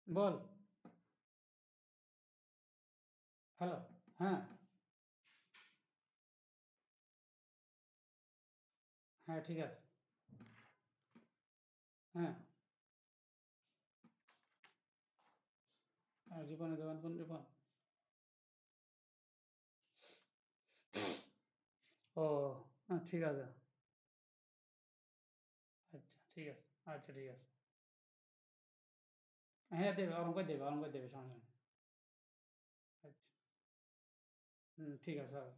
বল। Hello. হ্যাঁ, হ্যাঁ, ঠিক আছে। হ্যাঁ, রিপনের দোকান কোন রিপন? ও, ঠিক আছে। আচ্ছা, ঠিক আছে। আচ্ছা, ঠিক আছে। হ্যাঁ, দেবে, ওরম করে দেবে, সমস্যা নেই। আচ্ছা, ঠিক আছে, হবে।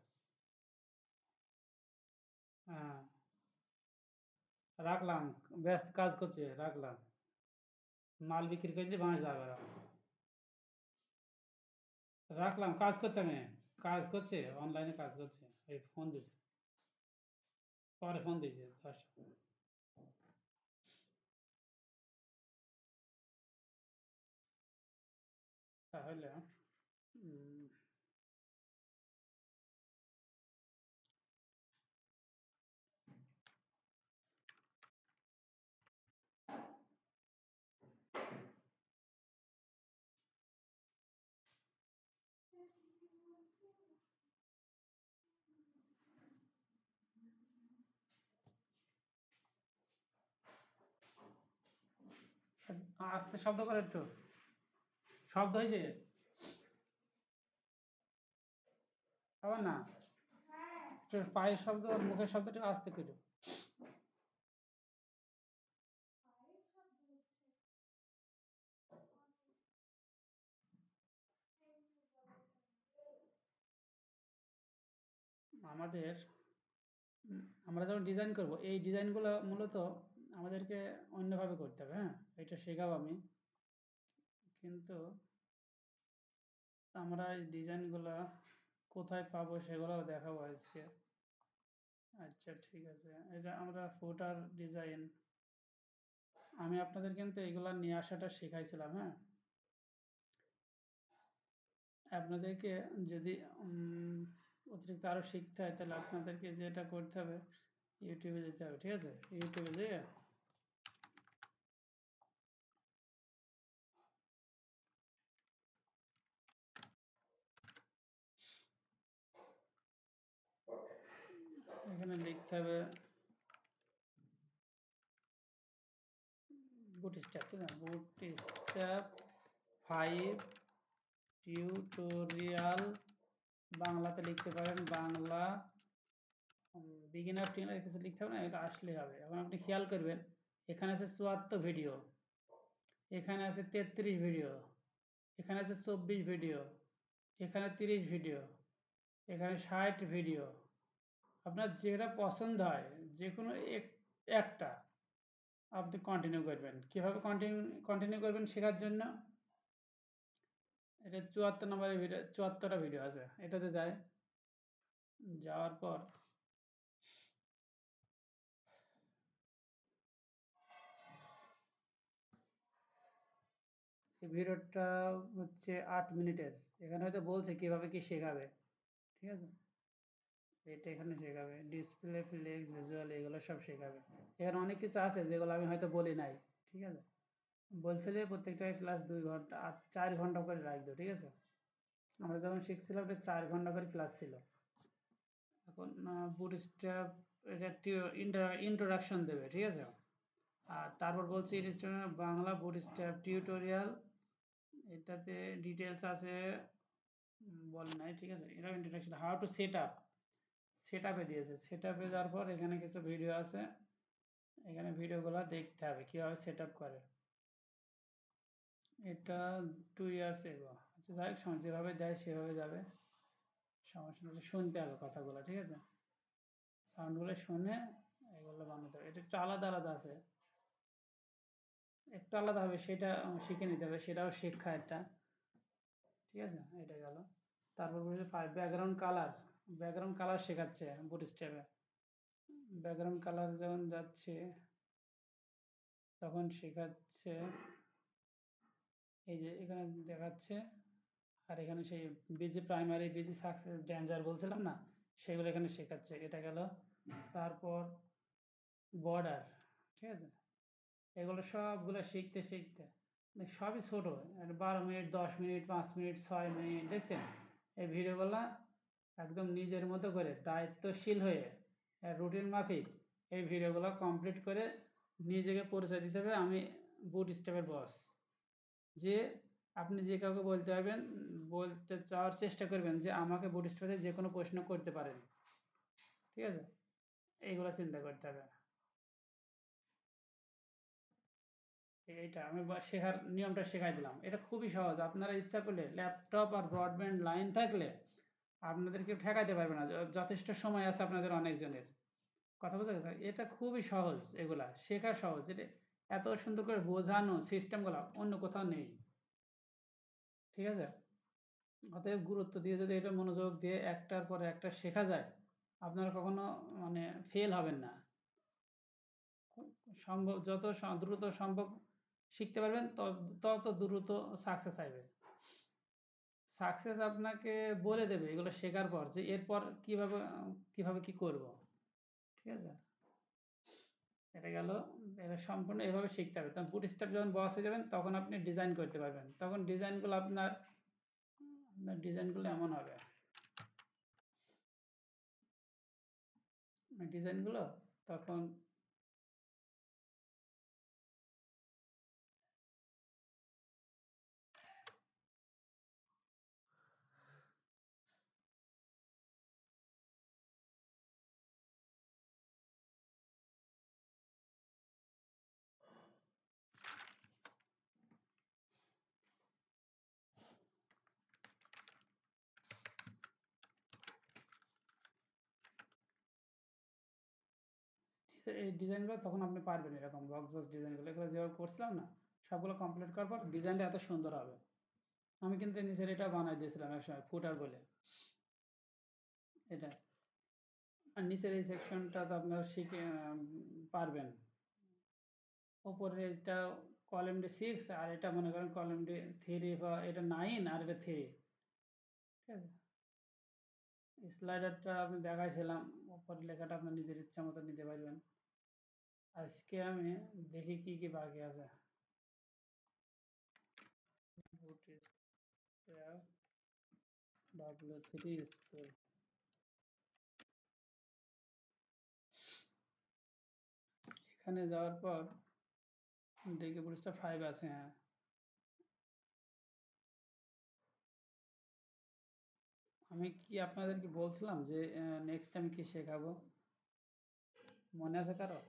হ্যাঁ, রাখলাম। ব্যস্ত কাজ করছে, রাখলাম। মাল বিক্রি করে দিয়ে বাঁশ যাবে না। রাখলাম, কাজ করছে আমি। কাজ করছে, অনলাইনে কাজ করছে। এই ফোন দিছে। পরে ফোন দিয়েছে, দশটা। তাহলে উম, আস্তে শব্দ করে একটু। শব্দ হয়েছে। আবার না, একটু পায়ের শব্দ আর মুখের শব্দটা আস্তে করো। আমাদের আমরা যখন ডিজাইন করব, এই ডিজাইনগুলো মূলত আমাদেরকে অন্যভাবে করতে হবে। হ্যাঁ, এটা শেখাবো আমি। কিন্তু আমরা এই ডিজাইনগুলো কোথায় পাবো সেগুলোও দেখাবো আজকে। আচ্ছা, ঠিক আছে। এটা আমরা ফুটার ডিজাইন, আমি আপনাদের কিন্তু এগুলা নিয়ে আসাটা শেখাইছিলাম। হ্যাঁ, আপনাদেরকে যদি অতিরিক্ত আরও শিখতে হয়, তাহলে আপনাদেরকে যেটা করতে হবে, ইউটিউবে যেতে হবে। ঠিক আছে, ইউটিউবে যেয়ে এখানে লিখতে হবে বুটস্ট্র্যাপ, তাই না? Bootstrap 5 tutorial. বাংলাতে লিখতে পারেন, বাংলা বিগিনার টিগিনার কিছু লিখতে হবে না, এটা আসলেই হবে। এখন আপনি খেয়াল করবেন, এখানে আছে 74 ভিডিও, এখানে আছে 33 ভিডিও, এখানে আছে 24 ভিডিও, এখানে 30 ভিডিও, এখানে 60 ভিডিও। আপনার যেটা পছন্দ হয়, যে কোনো একটা আপনি কন্টিনিউ করবেন। কীভাবে কন্টিনিউ করবেন শেখার জন্য, এটা 74 নম্বরের ভিডিও, 74টা ভিডিও আছে, এটাতে যায়। যাওয়ার পর এই ভিডিওটা হচ্ছে 8 মিনিটের। এখানে হয়তো বলছে কিভাবে কি শেখাবে। ঠিক আছে, এটা এখানে শেখাবে, ডিসপ্লে, ফ্লেক্স, ভিজুয়াল, এগুলো সব শেখাবে। এখানে অনেক কিছু আছে যেগুলো আমি হয়তো বলি নাই। ঠিক আছে, বলছে যে প্রত্যেকটা ক্লাস 2 ঘন্টা আর 4 ঘন্টা করে রাখতো। ঠিক আছে, আমরা যখন শিখছিলাম এটা 4 ঘন্টা করে ক্লাস ছিল। এখন বুটস্ট্র্যাপ, এটা ইন্ট্রোডাকশন দেবে। ঠিক আছে, আর তারপর বলছি বাংলা বুটস্ট্র্যাপ টিউটোরিয়াল, এটাতে ডিটেলস আছে, বলে নাই। ঠিক আছে, এটা ইন্ট্রোডাকশন। হাউ টু সেট আপে দিয়েছে। সেট আপে যাওয়ার পর এখানে কিছু ভিডিও আছে, এখানে ভিডিওগুলো দেখতে হবে কীভাবে সেট আপ করে। এটা 2 ইয়ার্স এগো। আচ্ছা, যাই হোক, যেভাবে দেয় সেভাবে যাবে, সমস্যা নেই। শুনতে হবে কথাগুলো। ঠিক আছে, সাউন্ডগুলো শুনে এগুলো বানাতে হবে। এটা একটু আলাদা আলাদা আছে, একটু আলাদা হবে, সেটা শিখে নিতে হবে, সেটাও শিক্ষা একটা। ঠিক আছে, এটা গেল। তারপর বলছে ব্যাকগ্রাউন্ড কালার শেখাচ্ছে বুটস্ট্র্যাপে। ব্যাকগ্রাউন্ড কালার যখন যাচ্ছে তখন শেখাচ্ছে, এই যে এখানে দেখাচ্ছে। আর এখানে সেই busy primary, busy success, danger বলছিলাম না, সেগুলো এখানে শেখাচ্ছে। এটা গেল। তারপর বর্ডার। ঠিক আছে, এগুলো সবগুলো শিখতে শিখতে সবই ছোট, 12 মিনিট, 10 মিনিট, 5 মিনিট, 6 মিনিট, দেখছেন? এই ভিডিওগুলা একদম নিজের মতো করে দায়িত্বশীল হয়ে রুটিন মাফিক এই ভিডিওগুলো কমপ্লিট করে নিজেকে পরিচয় দিতে হবে, আমি বুট স্টেপের বস। যে আপনি যে কাউকে বলতে পারবেন, বলতে চাওয়ার চেষ্টা করবেন যে আমাকে বুট স্টেপে যে কোনো প্রশ্ন করতে পারেন, ঠিক আছে? এইগুলো চিন্তা করতে হবে। এইটা আমি শেখার নিয়মটা শেখাই দিলাম, এটা খুবই সহজ। আপনারা ইচ্ছা করলে ল্যাপটপ আর ব্রডব্যান্ড লাইন থাকলে আপনাদেরকে ঠেকাইতে পারবে না, যথেষ্ট সময় আছে আপনাদের অনেকজনের। কথা বোঝা গেছে? এটা খুবই সহজ, এগুলা শেখা সহজ। এটা এত সুন্দর করে বোঝানো সিস্টেমগুলো অন্য কোথাও নেই, ঠিক আছে? অতএব গুরুত্ব দিয়ে যদি এটা মনোযোগ দিয়ে একটার পর একটা শেখা যায়, আপনারা কখনো মানে ফেল হবেন না। সম্ভব যত দ্রুত সম্ভব শিখতে পারবেন, তত দ্রুত সাকসেস আসবে। সাকসেস আপনাকে বলে দেবে এগুলো শেখার পর, যে এরপর কিভাবে কিভাবে কি করব, ঠিক আছে? এটা গেল। এটা সম্পূর্ণ এভাবে শিখতে হবে। তখন বুটস্ট্র্যাপ যখন বস হয়ে যাবেন তখন আপনি ডিজাইন করতে পারবেন। তখন ডিজাইনগুলো আপনার আপনার ডিজাইনগুলো এমন হবে, ডিজাইনগুলো তখন এই ডিজাইনগুলো তখন আপনি পারবেন, এরকম বক্স বক্স ডিজাইনগুলো এগুলো যেভাবে করছিলাম না, সবগুলো কমপ্লিট করার পর ডিজাইনটা এত সুন্দর হবে। আমি কিন্তু নিচের এটা বানাই দিয়েছিলাম একসময়, ফুটার বলে এটা। আর নিচের এই সেকশনটা তো আপনারা শিখে পারবেন। ওপরের এটা কলাম ডি 6, আর এটা মনে করেন কলাম ডি 3, বা এটা 9 আর এটা 3, ঠিক আছে? স্লাইডারটা আমি দেখাইছিলাম, উপরের লেখাটা আপনার নিজের ইচ্ছা মতো নিতে পারবেন। আজকে আমি দেখি কি কি বাকি আছে। W3 স্কুল, এখানে যাওয়ার পর দেখি পৃষ্ঠা 5 আছে, হ্যাঁ। আমি কি আপনাদেরকে বলছিলাম যে নেক্সট আমি কি শেখাবো, মনে আছে কারো?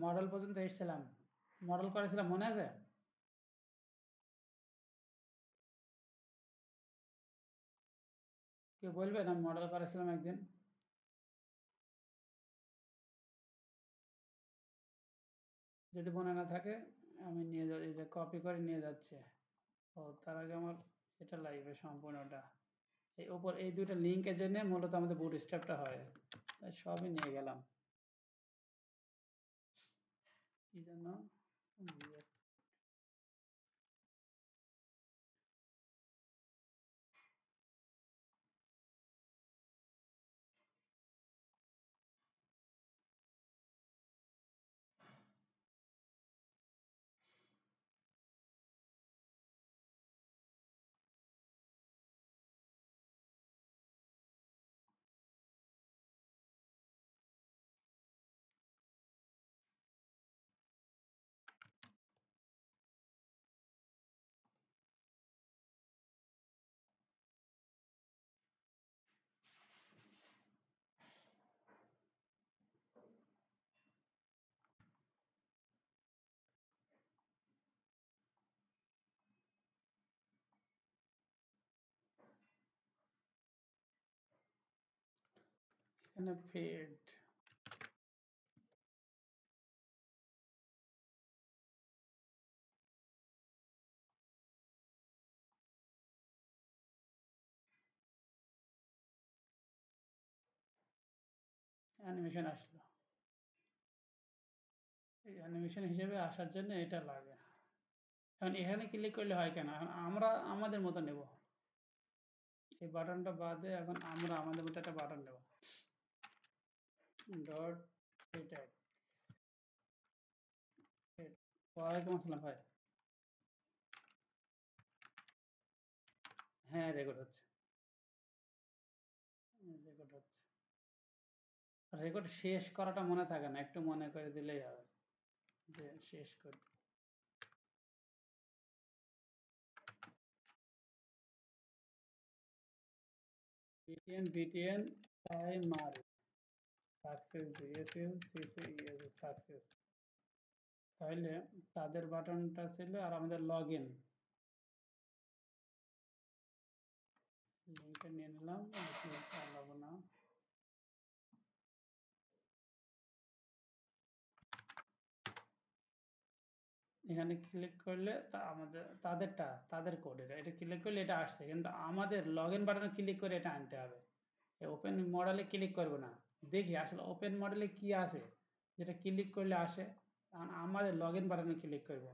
মডেল পর্যন্ত এসেছিলাম, মডেল করেছিলাম, মনে আছে? কেউ বলবেন আমি মডেল করেছিলাম একদিন? যদি মনে না থাকে আমি নিয়ে এই যে কপি করে নিয়ে যাচ্ছে। ও তার আগে আমার এটা লাগবে সম্পূর্ণটা। এই ওপর এই দুইটা লিঙ্কের জন্য মূলত আমাদের বুট স্ট্র্যাপটা হয়, তাই সবই নিয়ে গেলাম। কি জন্য? এখানে ফেড, অ্যানিমেশন আসলো। এই অ্যানিমেশন হিসেবে আসার জন্য এটা লাগে। এখন এখানে ক্লিক করলে হয় কেন? এখন আমরা আমাদের মতো নেব। এই বাটনটা বাদে এখন আমরা আমাদের মতো একটা বাটন নেব। Dot tag. ওয়ালাইকুম আসসালাম ভাই। হ্যাঁ, রেকর্ড হচ্ছে। রেকর্ড হচ্ছে। রেকর্ড শেষ করাটা মনে থাকে না, একটু মনে করে দিলেই হবে যে শেষ করতে। btn timer success BSL CCS success. তাহলে তাদের বাটনটা ছিল আর আমাদের লগ ইন লিঙ্কটা নিয়ে নিলাম, চালাবো না। এখানে ক্লিক করলে আমাদের তাদের কোড এটা ক্লিক করলে এটা আসছে, কিন্তু আমাদের লগ ইন বাটনে ক্লিক করে এটা আনতে হবে। ওপেন মডেলে ক্লিক করবো না। দেখি আসলে ওপেন মডেলে কি আছে যেটা ক্লিক করলে আসে। আমাদের লগ ইন বাটনে ক্লিক করবো।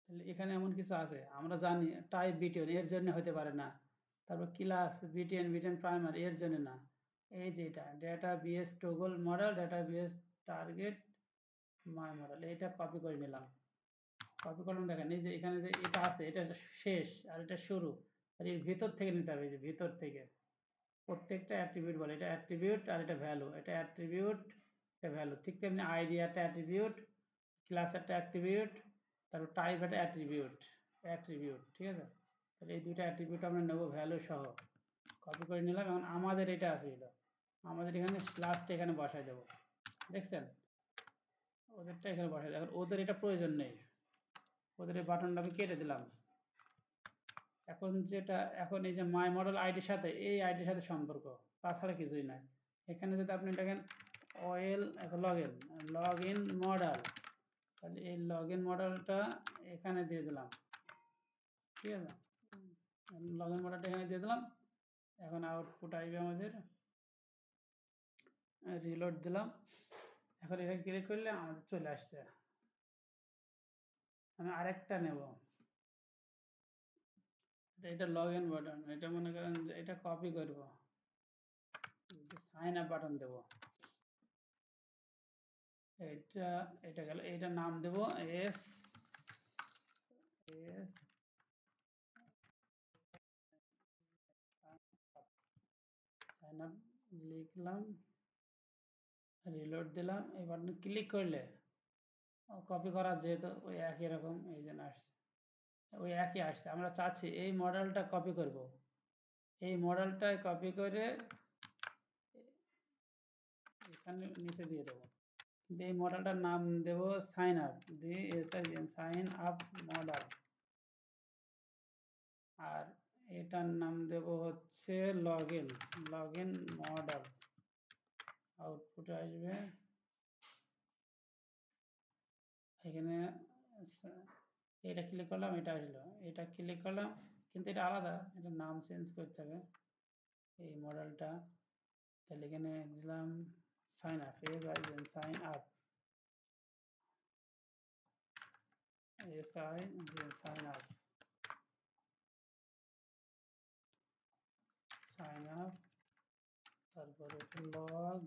তাহলে এখানে এমন কিছু আছে আমরা জানি, টাইপ বিটিএন এর জন্য হতে পারে না, তারপর ক্লাস বিটিএন প্রাইমার এর জন্য না। এই যে এটা data BS toggle model, data BS target my model, এটা কপি করে নিলাম। কপি করলাম, দেখেন এই যে এখানে যে এটা আছে এটা শেষ আর এটা শুরু, আর এর ভিতর থেকে নিতে হবে, এই যে ভিতর থেকে প্রত্যেকটা অ্যাট্রিবিউট বলে, এটা অ্যাট্রিবিউট আর এটা ভ্যালু, এটা অ্যাট্রিবিউট এটা ভ্যালু। ঠিক তেমনি আইডি একটা অ্যাট্রিবিউট, ক্লাস একটা অ্যাট্রিবিউট, তারপর টাইপ একটা অ্যাট্রিবিউট ঠিক আছে। তাহলে এই দুইটা অ্যাট্রিবিউট আমরা নেব ভ্যালু সহ। কপি করে নিলাম। এবং আমাদের এটা আছে, আমাদের এখানে লাস্টে এখানে বসাই দেবো, দেখছেন ওদেরটা এখানে বসাই দেবো। ওদের এটা প্রয়োজন নেই, ওদের এই বাটনটা আমি কেটে দিলাম। এখন এই যে মাই মডেল আইডির সাথে এই আইডির সাথে সম্পর্ক, তাছাড়া কিছুই নাই। এখানে যদি আপনি দেখেন অয়েল লগ ইন মডেল, তাহলে এই লগ ইন মডেলটা এখানে দিয়ে দিলাম, ঠিক আছে। লগ ইন মডেলটা এখানে দিয়ে দিলাম। এখন আউটপুট আসবে আমাদের, রিলোড দিলাম। এখন এটা ক্লিক করলে আমাদের চলে আসছে। আমি আরেকটা নেব, এটা লগ ইন বাটন, এটা মনে করেন যে এটা কপি করব, সাইন আপ বাটন দেব। এটা এটা গেল, এটা নাম দেব এস এস সাইন আপ লিখলাম, রিলোড দিলাম। এই বাটনে ক্লিক করলে কপি করা যেহেতু ওই একই রকম এই জন্য আসছে, ওই একই আসছে। আমরা চাচ্ছি এই মডেলটা কপি করব, এই মডেলটাই কপি করে এখানে নিচে দিয়ে দেবো। এই মডেলটার নাম দেব সাইন আপ, দিয়ে সাইন আপ মডেল। আর এটার নাম দেব হচ্ছে লগ ইন মডেল। আউটপুট আসবে এখানে, এটা ক্লিক করলাম, এটা আসলো, এটা ক্লিক করলাম, কিন্তু এটা আলাদা, এটা নাম চেঞ্জ করতে হবে এই মডেলটা। তাহলে এখানে দিলাম sign up, sign up sign up sign up, তারপরে লগ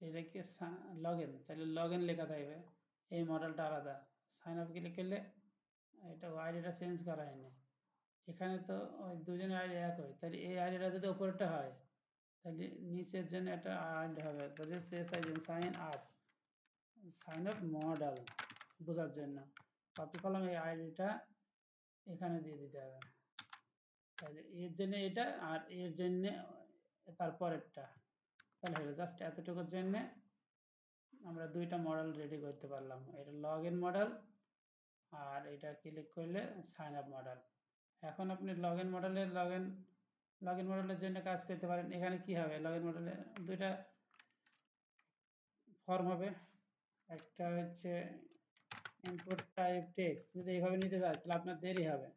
এটাকে লগ ইন, তাহলে লগ ইন লেখা থাকবে, এই মডেলটা আলাদা। সাইন আপ ক্লিক করলে এটা আইডিটা চেঞ্জ করা হয়নি। এখানে তো ওই দুজনের আইডি এক হয়, তাহলে এই আইডিটা যদি উপরটা হয় তাহলে নিচের জন্য একটা আইডি হবে, তাহলে সাইন আপ মডেল বোঝার জন্য কপি করলাম, এই আইডিটা এখানে দিয়ে দিতে হবে। তাহলে এর জন্য এটা আর এর জন্য তারপরেরটা, তাহলে হলো জাস্ট এতটুকুর জন্যে আমরা দুইটা মডেল রেডি করতে পারলাম। এটা লগ ইন মডেল আর এটা ক্লিক করলে সাইন আপ মডেল। এখন আপনি লগ ইন মডেলের জন্য কাজ করতে পারেন। এখানে কি হবে, লগ ইন মডেলে দুইটা ফর্ম হবে, একটা হচ্ছে ইনপুট টাইপ টেক্সট যদি এইভাবে নিতে চাই তাহলে আপনার দেরি হবে।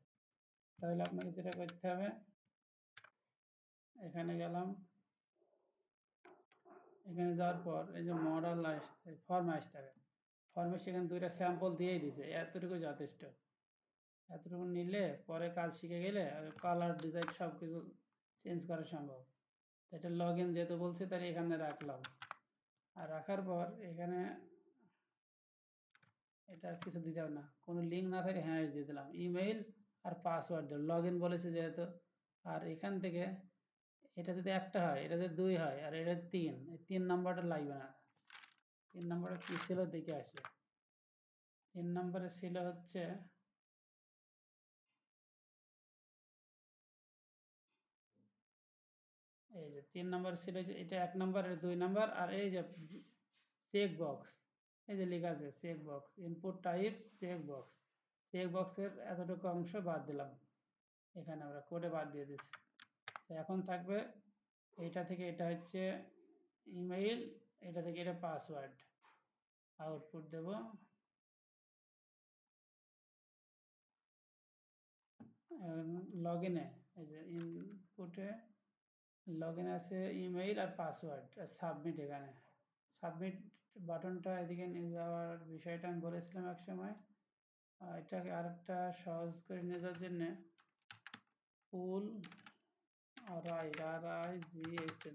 তাহলে আপনাকে যেটা করতে হবে, এখানে গেলাম, এখানে যাওয়ার পর এই যে মডেল আসতে ফর্মে আসতে হবে। ফর্মে সেখানে দুইটা স্যাম্পল দিয়েই দিছে, এতটুকু যথেষ্ট। এতটুকু নিলে পরে কাজ শিখে গেলে কালার ডিজাইন সব কিছু চেঞ্জ করা সম্ভব। এটা লগ ইন যেহেতু বলছে তাহলে এখানে রাখলাম। আর রাখার পর এখানে এটা কিছু দিতে হবে না, কোনো লিঙ্ক না থাকে হ্যাঁ দিয়ে দিলাম, ইমেইল আর পাসওয়ার্ড দিলাম, লগ ইন বলেছে যেহেতু। আর এখান থেকে এটা যদি একটা হয়, এটা যদি 2 হয়, আর এটা 3, এই 3 নাম্বারটা লাগবে না। 3 নাম্বারটা কি ছিল দেখে আসে। 3 নাম্বারে ছিল হচ্ছে এই যে 3 নাম্বার ছিল যে এটা 1 নাম্বার, 2 নাম্বার, আর এই যে চেক বক্স, এই যে লেখা আছে check box, input type check box. Check বক্সের এতটুকু অংশ বাদ দিলাম, এখানে আমরা কোডে বাদ দিয়ে দিচ্ছি। এখন থাকবে এইটা থেকে এটা হচ্ছে ইমেইল, এটা থেকে এটা পাসওয়ার্ড। আউটপুট দেব, লগ ইনে এই যে ইনপুটে লগ ইন আছে ইমেইল আর পাসওয়ার্ড, আর সাবমিট। এখানে সাবমিট বাটনটা এদিকে নিয়ে যাওয়ার বিষয়টা আমি বলেছিলাম এক সময়। এটাকে আরেকটা সহজ করে নিয়ে যাওয়ার জন্য পুল রাইট,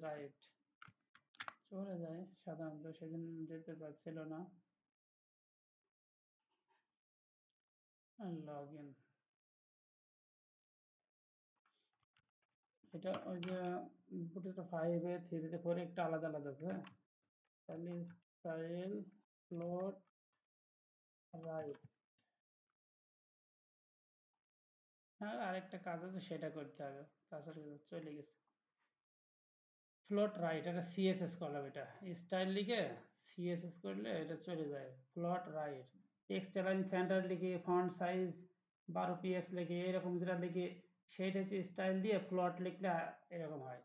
রাইট চলে যায়, সাধারণত সেদিন যেতে চাচ্ছিল না। লগ ইন, এটা ওই যে ইনপুটটা 5-এ 3-তে 4-এ একটা আলাদা আলাদা আছে, হ্যাঁ। তাহলে স্টাইল ফ্লোট রাইট, আর আরেকটা কাজ আছে সেটা করতে হবে, তাছাড়া চলে গেছে। ফ্লোট রাইট, এটা সিএসএস করলাম, এটা স্টাইল লিখে সিএসএস করলে এটা চলে যায়। Float right, text align centre লিখে ফন্ট সাইজ 12 px লিখে এরকম যেটা লিখে সেইটা হচ্ছে স্টাইল দিয়ে, ফ্লোট লিখলে এরকম হয়।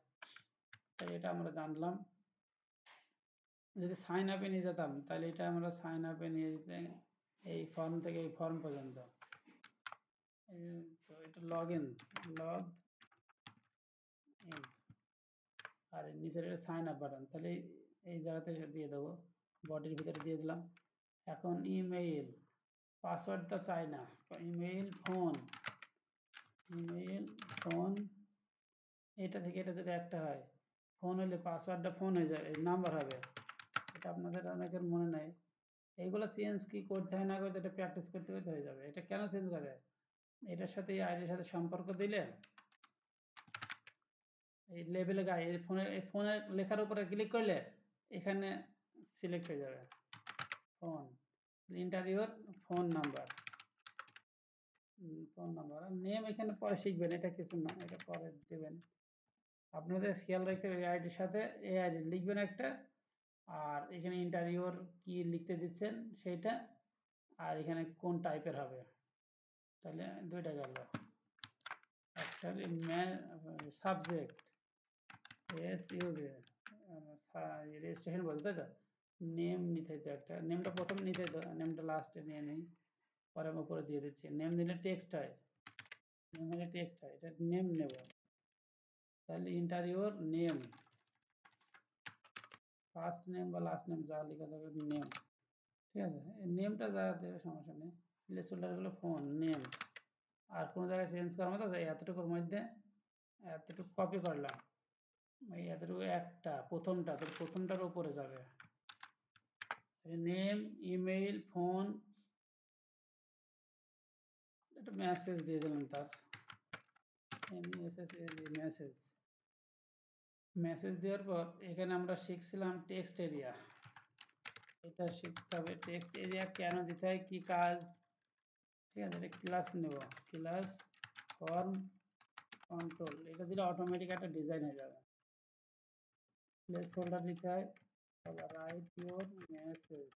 তাই এটা আমরা জানলাম। যদি সাইন আপে নিয়ে যেতাম তাহলে এটা আমরা সাইন আপে নিয়ে যেতে এই ফর্ম থেকে এই ফর্ম পর্যন্ত। তো এটা লগ ইন, লগ ইন, আর নিচের এটা সাইন আপ বাটন, তাহলে এই জায়গাতে দিয়ে দেবো, বডির ভিতরে দিয়ে দিলাম। এখন ইমেইল, পাসওয়ার্ড তো চাই না, ইমেইল ফোন, ইমেইল ফোন, এটা থেকে এটা যদি একটা হয়, ফোন হলে পাসওয়ার্ডটা ফোন হয়ে যাবে, নাম্বার হবে। এটা আপনাদের অনেকের মনে নাই, এইগুলো চেঞ্জ কি করতে হয় না করতে, এটা প্র্যাকটিস করতে করতে হয়ে যাবে। এটা কেন চেঞ্জ করে, এটার সাথে এই আইডির সাথে সম্পর্ক দিলে এই লেবেলে গায়ে এই ফোনের লেখার উপরে ক্লিক করলে এখানে সিলেক্ট হয়ে যাবে ফোন, ইন্টারভিউর ফোন নাম্বার, ফোন নাম্বার আর নেম এখানে পরে শিখবেন, এটা কিছু না, এটা পরে দেবেন। আপনাদের খেয়াল রাখতে হবে এই আইডির সাথে এই আইডি লিখবেন একটা, আর এখানে ইন্টারভিউর কি লিখতে দিচ্ছেন সেইটা, আর এখানে কোন টাইপের হবে, তাহলে দুইটা গেল। একটা সাবজেক্ট রেজিস্ট্রেশন বলতে, তো নেম নিতে হতো, একটা নেমটা প্রথম নিতে হতো, নেমটা লাস্টে নিয়ে নিই, পরে আমি উপরে দিয়ে দিচ্ছি। নেম দিলে টেক্সট হয়, নেম হলে টেক্সট হয়, এটা নেম নেব, তাহলে ইন্টারভিউর নেম, ফার্স্ট নেম বা লাস্ট নেম যা লেখা থাকবে নেম, ঠিক আছে। এই নেমটা যা দেবে সমস্যা নেই, প্লেসহোল্ডার হলো ফোন নেম। আর কোনো জায়গায় চেঞ্জ করার মতো এতটুকুর মধ্যে এতটুকু কপি করলাম, এই এতটুকু একটা প্রথমটা, তো প্রথমটার উপরে যাবে নেম, ইমেইল, ফোন, একটা মেসেজ দিয়ে দিলাম তার, মেসেজ, মেসেজ দেওয়ার পর এখানে আমরা শিখছিলাম টেক্সট এরিয়া, এটা শিখতে হবে টেক্সট এরিয়া কেন দিতে হয়, কি কাজ, ঠিক আছে। এটা ক্লাস নেব, ক্লাস ফর্ম কন্ট্রোল, এটা দিলে অটোমেটিক একটা ডিজাইন হয়ে যাবে। প্লেস হোল্ডার দিতে হয়, রাইট ইউর মেসেজ,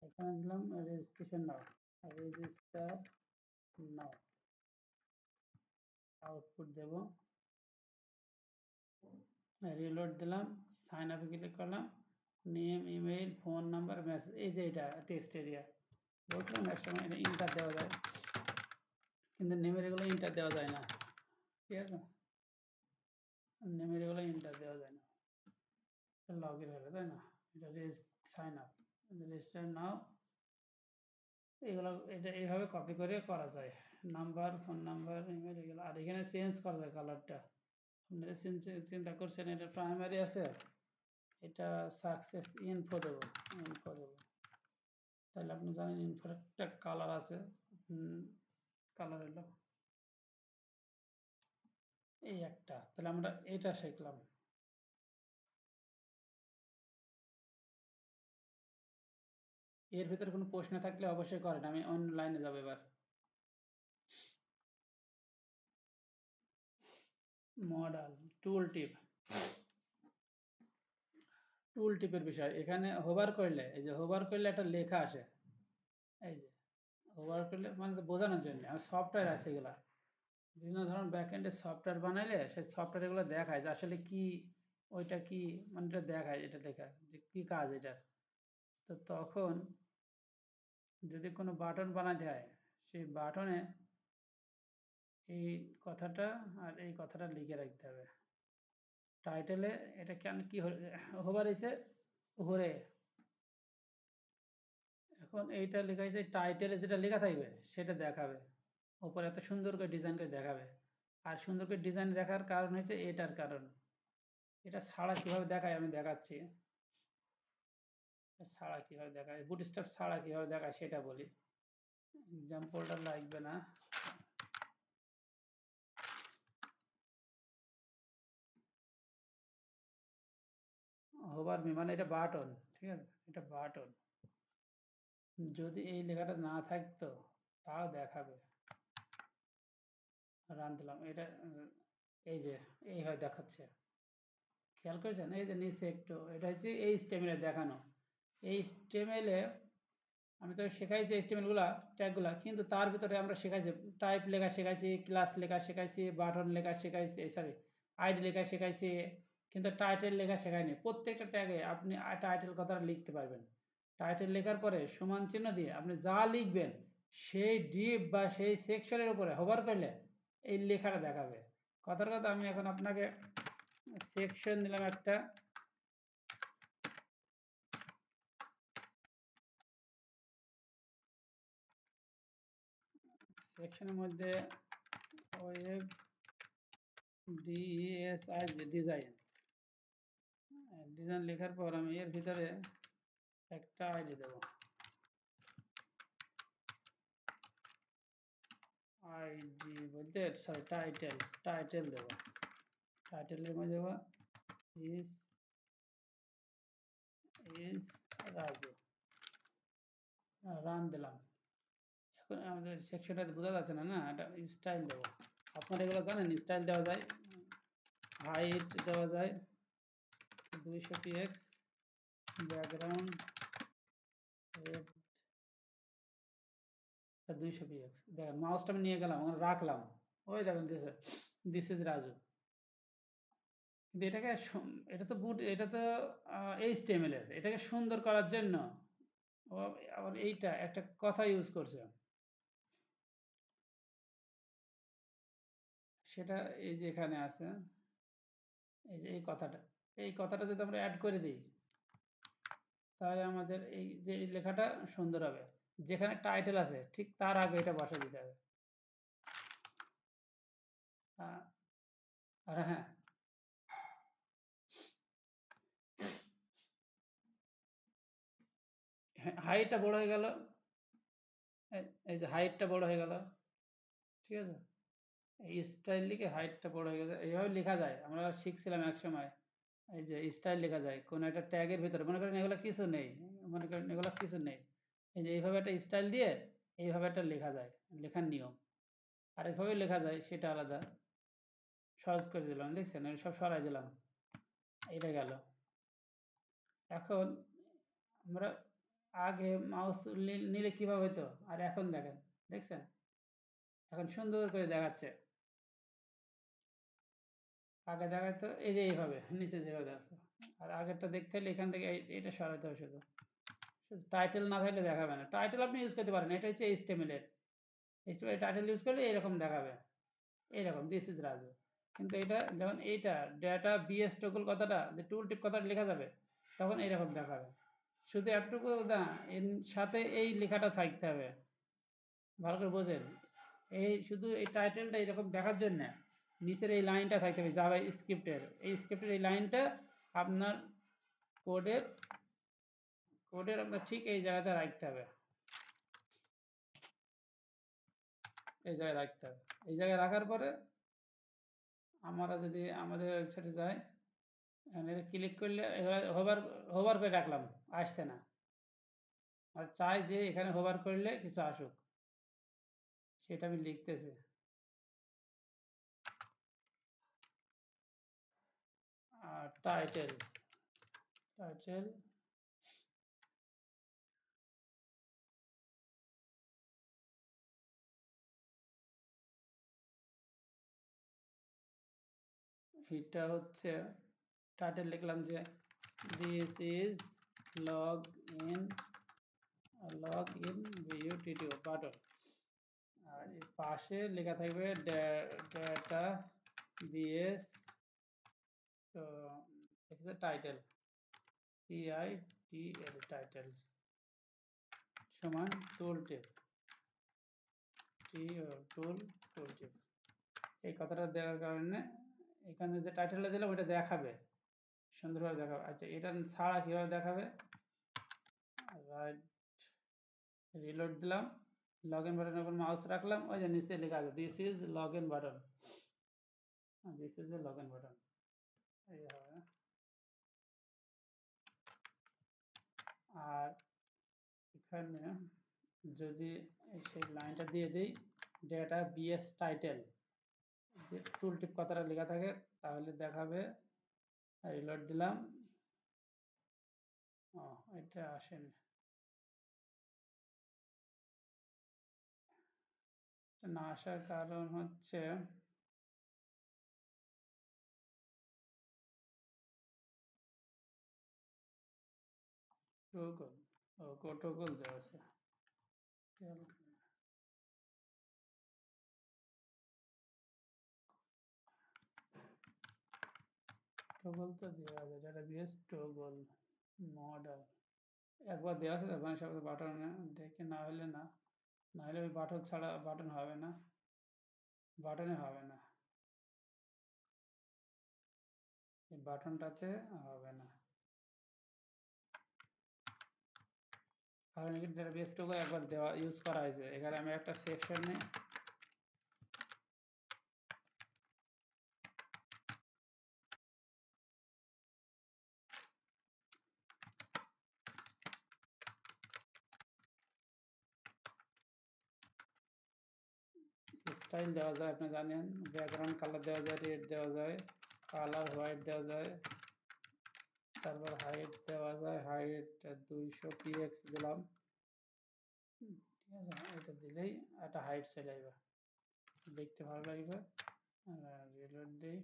এখানে দিলাম রেজিস্ট্রেশন নাও, রেজিস্টার নাও, আউটপুট দেব, রিলোড দিলাম, সাইন আপে ক্লিক করলাম, name, email, phone number, message, এই যে এটা টেক্সট এরিয়া। বলছিলাম একসময় ইন্টার দেওয়া যায়, কিন্তু নেমের এগুলো ইন্টার দেওয়া যায় না, ঠিক আছে? নেমের এগুলো ইন্টার দেওয়া যায় না, লগ ইন হবে, তাই না? এটা সাইন আপ, রেজিস্টার নাও, এগুলো এটা এইভাবে কপি করে করা যায়। নাম্বার, ফোন নাম্বার, ইমেল, এগুলো। আর এখানে চেঞ্জ করা যায় কালারটা। আপনারা চিন্তা করছেন এটা প্রাইমারি আছে, এটা সাকসেস ইনফো দেবো, ইনফো দেবো। তাহলে আপনি জানেন ইনফোর একটা কালার আছে, কালার হলো এই একটা। তাহলে আমরা এটা শিখলাম। এর ভিতরে কোনো প্রশ্ন থাকলে অবশ্যই করেন, আমি অন্য লাইনে যাবো এবার। মডেল, টুল টিপ, টুল টিপের বিষয়। এখানে হোভার করলে, এই যে হোভার করলে একটা লেখা আসে, এই যে হোভার করলে মানে বোঝানোর জন্য। আর সফটওয়্যার আছে এগুলা, বিভিন্ন ধরনের ব্যাকএন্ডে সফটওয়্যার বানাইলে সেই সফটওয়্যারগুলো দেখায় যে আসলে কি, ওইটা কি, মানে এটা দেখায়, এটা লেখা যে কি কাজ এটা। তো তখন যদি কোনো বাটন বানাতে হয়, সেই বাটনে এই কথাটা আর এই কথাটা লিখে রাখতে হবে। টাইটেলে এটা কেন কি হোভার হয়েছে উপরে, এখন এইটা লেখা হয়েছে, টাইটেলে যেটা লেখা থাকবে সেটা দেখাবে, উপরে এত সুন্দর করে ডিজাইন করে দেখাবে। আর সুন্দর করে ডিজাইন দেখার কারণ হচ্ছে এটার কারণ। এটা ছাড়া কিভাবে দেখায় আমি দেখাচ্ছি। ছাড়া কিভাবে দেখায়, বুটস্ট্র্যাপ ছাড়া কিভাবে দেখায় সেটা বলি। এক্সাম্পলটা লাগবে না। হোভার মি মানে এটা বাটন, ঠিক আছে? এটা বাটন। যদি এই লেখাটা না থাকতো তাও দেখাবে। রান দিলাম, এটা এই যে এইভাবে দেখাচ্ছে, খেয়াল করেছেন? এই যে নিচে একটু, এটা হচ্ছে এই স্টেমিলে দেখানো। এই স্টেমিলে আমি তো শেখাইছি এইচটিএমএল ট্যাগগুলা, কিন্তু তার ভিতরে আমরা শেখাইছি টাইপ লেখা শেখাইছি, ক্লাস লেখা শেখাইছি, বাটন লেখা শেখাইছি, সরি আইডি লেখা শেখাইছি, কিন্তু টাইটেল লেখা শেখাইনি। প্রত্যেকটা ট্যাগে আপনি টাইটেল কথাটা লিখতে পারবেন। টাইটেল লেখার পরে সমান চিহ্ন দিয়ে আপনি যা লিখবেন সেই ডিপ বা সেই সেকশনের উপরে হোভার করলে এই লেখাটা দেখাবে। কথার কথা, আমি এখন আপনাকে সেকশন দিলাম একটা, সেকশনের মধ্যে ওয়েব ডিএসআই ডিজাইন, ডিজাইন লেখার পর আমি এর ভিতরে একটা আইডি দেব, আইডি বলতে সরি টাইটেল, টাইটেল দেব। টাইটেলের মধ্যে দেবো ইজ ইজ রাজু, রান দিলাম। এখন আমাদের সেকশনটা বোঝা যাচ্ছে না, না এটা স্টাইল দেবো। আপনারা এগুলো জানেন স্টাইল দেওয়া যায়, হাইট দেওয়া যায় 200 px, ব্যাকগ্রাউন্ড রেড 200 px। দেখেন মাউসটা আমি নিয়ে গেলাম, ওখানে রাখলাম, ওই দেখেন দিস ইজ রাজু। কিন্তু এটাকে এটা তো এটা তো এইচটিএমএল এর, এটাকে সুন্দর করার জন্য ও আবার এইটা একটা কথা ইউজ করছে, সেটা এই যে এখানে আছে, এই যে এই কথাটা যদি আমরা অ্যাড করে দিই তাহলে আমাদের এই যে এই লেখাটা সুন্দর হবে। যেখানে টাইটেল আছে ঠিক তার আগে এটা বসা দিতে হবে। আর হ্যাঁ, হাইটটা বড় হয়ে গেল, এই যে হাইটটা বড় হয়ে গেল, ঠিক আছে? এই স্টাইল লিখে হাইটটা বড় হয়ে গেছে, এইভাবে লেখা যায়। আমরা শিখছিলাম এক সময়, এই যে স্টাইল লেখা যায় কোন একটা ট্যাগের ভিতরে। মনে করেন এগুলো কিছু নেই, মনে করেন এগুলো কিছু নেই, এই যে এইভাবে একটা স্টাইল দিয়ে এইভাবে একটা লেখা যায়, লেখার নিয়ম। আর এইভাবে লেখা যায় সেটা আলাদা, সহজ করে দিলাম, দেখছেন? সব সরাই দিলাম, এটা গেল। এখন আমরা আগে মাউস নিলে কিভাবে হতো আর এখন দেখেন, দেখছেন? এখন সুন্দর করে দেখাচ্ছে। আগে দেখাতো এই যে এইভাবে নিচে যেভাবে দেখাচ্ছে, আর আগেরটা দেখতে হলে এখান থেকে এটা সরাতে হবে শুধু, টাইটেল না থাকলে দেখাবে না। টাইটেল আপনি ইউজ করতে পারেন, এটা হচ্ছে এইচটিএমএল এর। এইচটিএমএল টাইটেল ইউজ করলে এরকম দেখাবে, এইরকম দিস ইজ রাজু। কিন্তু এটা যখন এইটা ডেটা বিএস টগল কথাটা, যে টুল টিপ কথাটা লেখা যাবে, তখন এইরকম দেখাবে। শুধু এতটুকু না, এর সাথে এই লেখাটা থাকতে হবে, ভালো করে বোঝেন। এই শুধু এই টাইটেলটা এরকম দেখার জন্য নিচের এই লাইনটা থাকতে হবে জাভা স্ক্রিপ্টের, এই স্ক্রিপ্টের এই লাইনটা আপনার কোডের কোডের আপনার ঠিক এই জায়গাতে রাখতে হবে, এই জায়গায় রাখতে হবে। এই জায়গায় রাখার পরে আমরা যদি আমাদের ওয়েবসাইটে যাই, এখানে ক্লিক করলে হোভার হোভার করে রাখলাম, আসছে না। আর চাই যে এখানে হোভার করলে কিছু আসুক, সেটা আমি লিখতেছি। আর টাইটেল টাইটেল এটা হচ্ছে টাইটেল লিখলাম যে this is log in view button. আর এর পাশে লেখা থাকবে ডেটা বিএস, তো টাইটেল TITL টাইটেল সমান টুলটিপ টুলটিপ। এই কথাটা দেওয়ার কারণে এখানে যে টাইটেলটা দিলাম ওইটা দেখাবে, সুন্দরভাবে দেখাবে। আচ্ছা, এটা ছাড়া কীভাবে দেখাবে? রাইট, রিলোড দিলাম, লগ ইন বাটনের উপর মাউস রাখলাম, ওই যে নিচে লেখা আছে this is log in button, this is a log in button, এই হবে। আর এখানে যদি সেই লাইনটা দিয়ে দিই ডেটা বিএস টাইটেল, যে টুল টিপ কথাটা লেখা থাকে, তাহলে দেখাবে। রিলোড দিলাম, ও এটা আসেনি, না আসার কারণ হচ্ছে টোগল, টোগল দেওয়া আছে, টোগল তো দেওয়া আছে, ডেটা বিএস টোগল মডেল একবার দেওয়া আছে, তারপরে সব বাটন দেখে না হলে না, না হলে ওই বাটন ছাড়া বাটন হবে না, বাটনে হবে না, এই বাটনটাতে হবে না। কারণ এখানে ডেটাবেস টুকু একবার দেওয়া ইউজ করা হয়েছে, এখানে আমি একটা সেকশনে স্টাইল দেওয়া যায়, আপনি জানেন, ব্যাকগ্রাউন্ড কালার দেওয়া যায়, রেড দেওয়া যায়, কালার হোয়াইট দেওয়া যায়, তারপর হাইট দেওয়া যায়, হাইট 200 px দিলাম, ঠিক আছে। এটা দিলেই একটা হাইট চলে আসবে, দেখতে ভালো লাগবে। রিলোড দিই,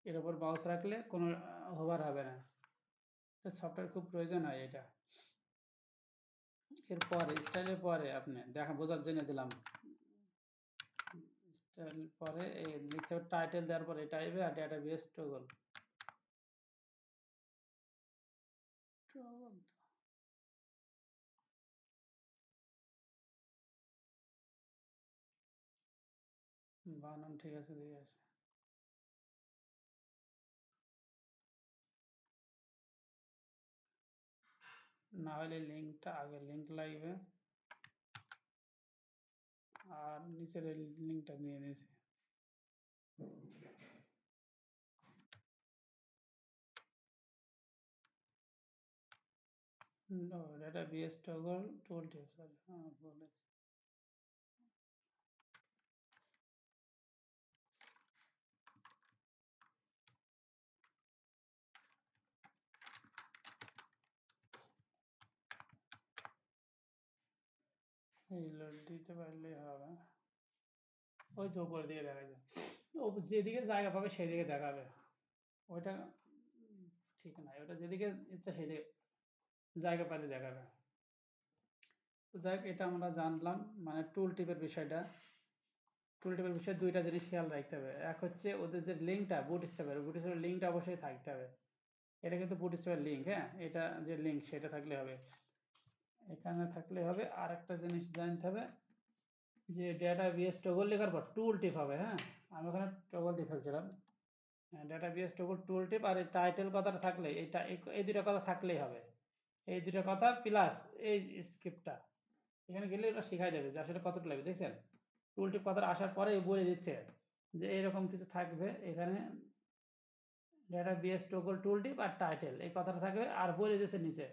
এর উপর মাউস রাখলে কোনো হোভার হবে না, সফটওয়্যার খুব প্রয়োজন হয় এটা। এরপরে স্টাইলের পরে আপনি দেখা বোঝার জন্য দিলাম, স্টাইল পরে এই লিখতে হবে টাইটেল দেওয়ার পরে এটা আসবে, আর ডেটাবেস টগল বানান ঠিক আছে দিয়ে আছে। না হলে লিঙ্কটা আগে লিঙ্ক লাগবে, আর নিচের লিঙ্কটা নিয়ে নিয়েছি। নো ডেটাবেস টগল টুল টিপ, সরি বলে এই লোড দিতে পারলেই হবে। ওই যে উপরের দিকে দেখা যায়, যেদিকে জায়গা পাবে সেদিকে দেখাবে, ওইটা ঠিক না, ওটা যেদিকে ইচ্ছা সেদিকে জায়গা পাইলে দেখাবে। তো যাই হোক, এটা আমরা জানলাম মানে টুল টিপের বিষয়টা। টুল টিপের বিষয়ে দুইটা জিনিস খেয়াল রাখতে হবে। এক হচ্ছে ওদের যে লিঙ্কটা বুটস্ট্র্যাপের লিঙ্কটা অবশ্যই থাকতে হবে। এটা কিন্তু বুটস্ট্র্যাপের লিঙ্ক, হ্যাঁ, এটা যে লিঙ্ক সেটা থাকলে হবে, এখানে থাকলে হবে। আর একটা জিনিস জানতে হবে যে ডেটাবেস টগল লেখার পর টুল টিপ হবে, হ্যাঁ, আমি ওখানে টগল দিয়ে ফেলছিলাম। ডেটাবেস টগল টুল টিপ আর এই টাইটেল কথাটা থাকলে এইটা এই দুটো কথা থাকলেই হবে। এই দুটো কথা প্লাস এই স্ক্রিপ্টটা এখানে গেলে ওটা শেখাই দেবে যে আসলে কতটা লাগবে। দেখছেন টুল টিপ কথাটা আসার পরে বলে দিচ্ছে যে এরকম কিছু থাকবে এখানে, ডেটাবেস টগল টুল টিপ আর টাইটেল এই কথাটা থাকবে, আর বলে দিচ্ছে নিচে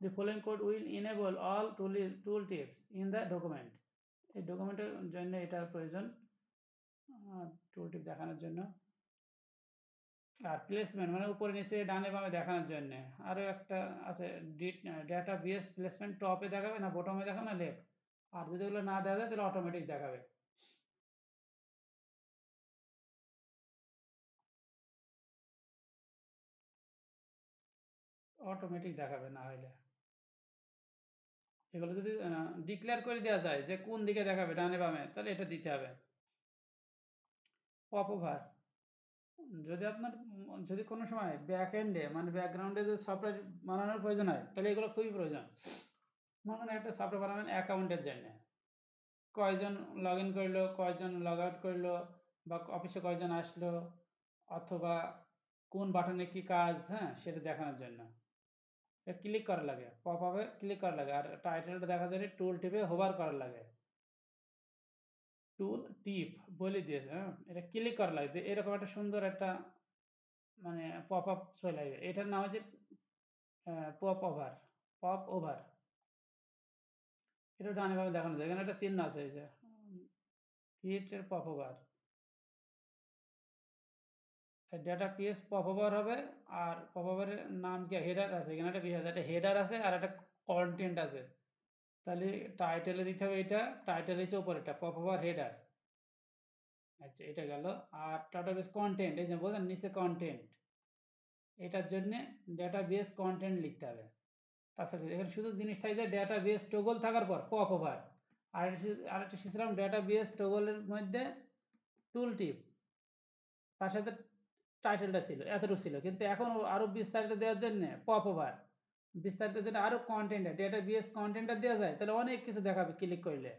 the following code will enable all tool tips in the document। এই ডকুমেন্টের জন্য এটার প্রয়োজন টুল টিপ দেখানোর জন্য। আর প্লেসমেন্ট মানে উপরে নিচে ডানে বামে দেখানোর জন্য আরও একটা আছে, ডেটা বেস প্লেসমেন্ট টপে দেখাবে না বটমে দেখাবে না লেফট, আর যদি এগুলো না দেখা যায় তাহলে অটোমেটিক দেখাবে। অটোমেটিক দেখাবে না হইলে। এগুলো যদি ডিক্লেয়ার করে দেওয়া যায় যে কোন দিকে দেখাবে ডানে বামে তাহলে এটা দিতে হবে। পপ ওভার যদি আপনার যদি কোনো সময় ব্যাক এন্ডে মানে ব্যাকগ্রাউন্ডে যদি সফটওয়্যার বানানোর প্রয়োজন হয় তাহলে এগুলো খুবই প্রয়োজন। মনে করেন একটা সফটওয়্যার বানাবেন অ্যাকাউন্টের জন্য, কয়জন লগ ইন করলো কয়জন লগ আউট করলো বা অফিসে কয়জন আসলো অথবা কোন বাটনে কি কাজ, হ্যাঁ, সেটা দেখানোর জন্য ক্লিক করা লাগে, পপ আপে ক্লিক করা লাগে। আর টাইটেলটা দেখা যায় টুল টিপে হোভার করা লাগে, টুল টিপ বলে দিয়েছে, হ্যাঁ, এটা ক্লিক করা লাগে, এরকম একটা সুন্দর একটা মানে পপ আপ চলে আসবে। এটার নাম হচ্ছে পপ ওভার। পপ ওভার এটা ডানে বামে দেখানো যায়, এখানে একটা চিহ্ন আছে এই যে ক্রিয়েটের pop over, data PS pop over হবে। আর পপ ওভারের নাম কি হেডার আছে, এখানে একটা বিষয় আছে, একটা হেডার আছে আর একটা কন্টেন্ট আছে। তাহলে টাইটেলে দিতে হবে এটা, টাইটেল হচ্ছে উপরেরটা পপ ওভার হেডার। আচ্ছা এটা গেল। আর ডাটাবেস কন্টেন্ট এই যে বলছেন নিচে কন্টেন্ট, এটার জন্য ডেটাবেস কন্টেন্ট লিখতে হবে। তাছাড়া এখানে শুধু জিনিস থাকে যে ডেটাবেস টগল থাকার পর পপ ওভার। আরেকটা শিখছিলাম ডেটাবেস টগলের মধ্যে টুল টিপ, তার সাথে টাইটেলটা ছিল, এতটুকু ছিল। কিন্তু এখন আরো বিস্তারিত দেওয়ার জন্য পপ ওভার, বিস্তারিত জন্য আরো কন্টেন্ট ডেটাবেস কন্টেন্টটা দেওয়া যায় তাহলে অনেক কিছু দেখাবে ক্লিক করলে।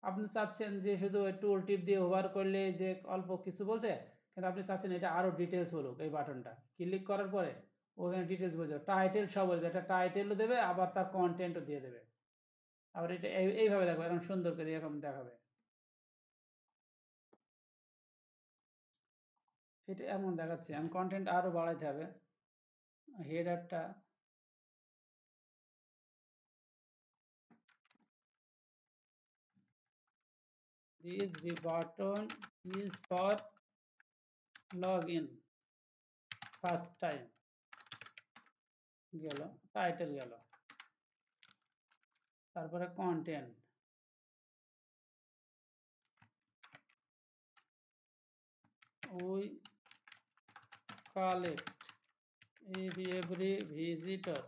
আপনি চাচ্ছেন যে শুধু ওই টুল টিপ দিয়ে ওভার করলে যে অল্প কিছু বলছে, কিন্তু আপনি চাচ্ছেন এটা আরো ডিটেলস বলুক, এই বাটনটা ক্লিক করার পরে ওখানে ডিটেলস বলছে, টাইটেল সব বলবে, একটা টাইটেলও দেবে আবার তার কন্টেন্টও দিয়ে দেবে। আবার এটা এইভাবে দেখো এরকম সুন্দর করে এরকম দেখাবে। এটা এমন দেখাচ্ছে, আমি কন্টেন্ট আরো বাড়াইতে হবে। হেডারটা this button is for login first time গেল, টাইটেল গেল, তারপরে content we collect every visitors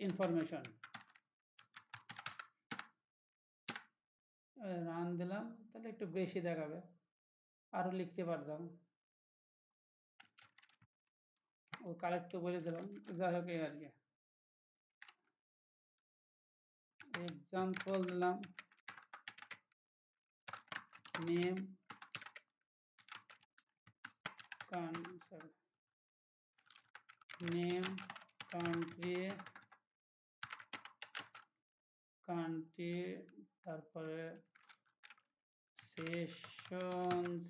information। Run দিলাম তাহলে একটু বেশি দেখাবে, আরো লিখতে পারতাম, ও কালেক্ট তো বলে দিলাম। যাই হোক এই আর কি এক্সাম্পল দিলাম, নেম নেম কান্ট্রি কান্ট্রি তারপরে সেশনস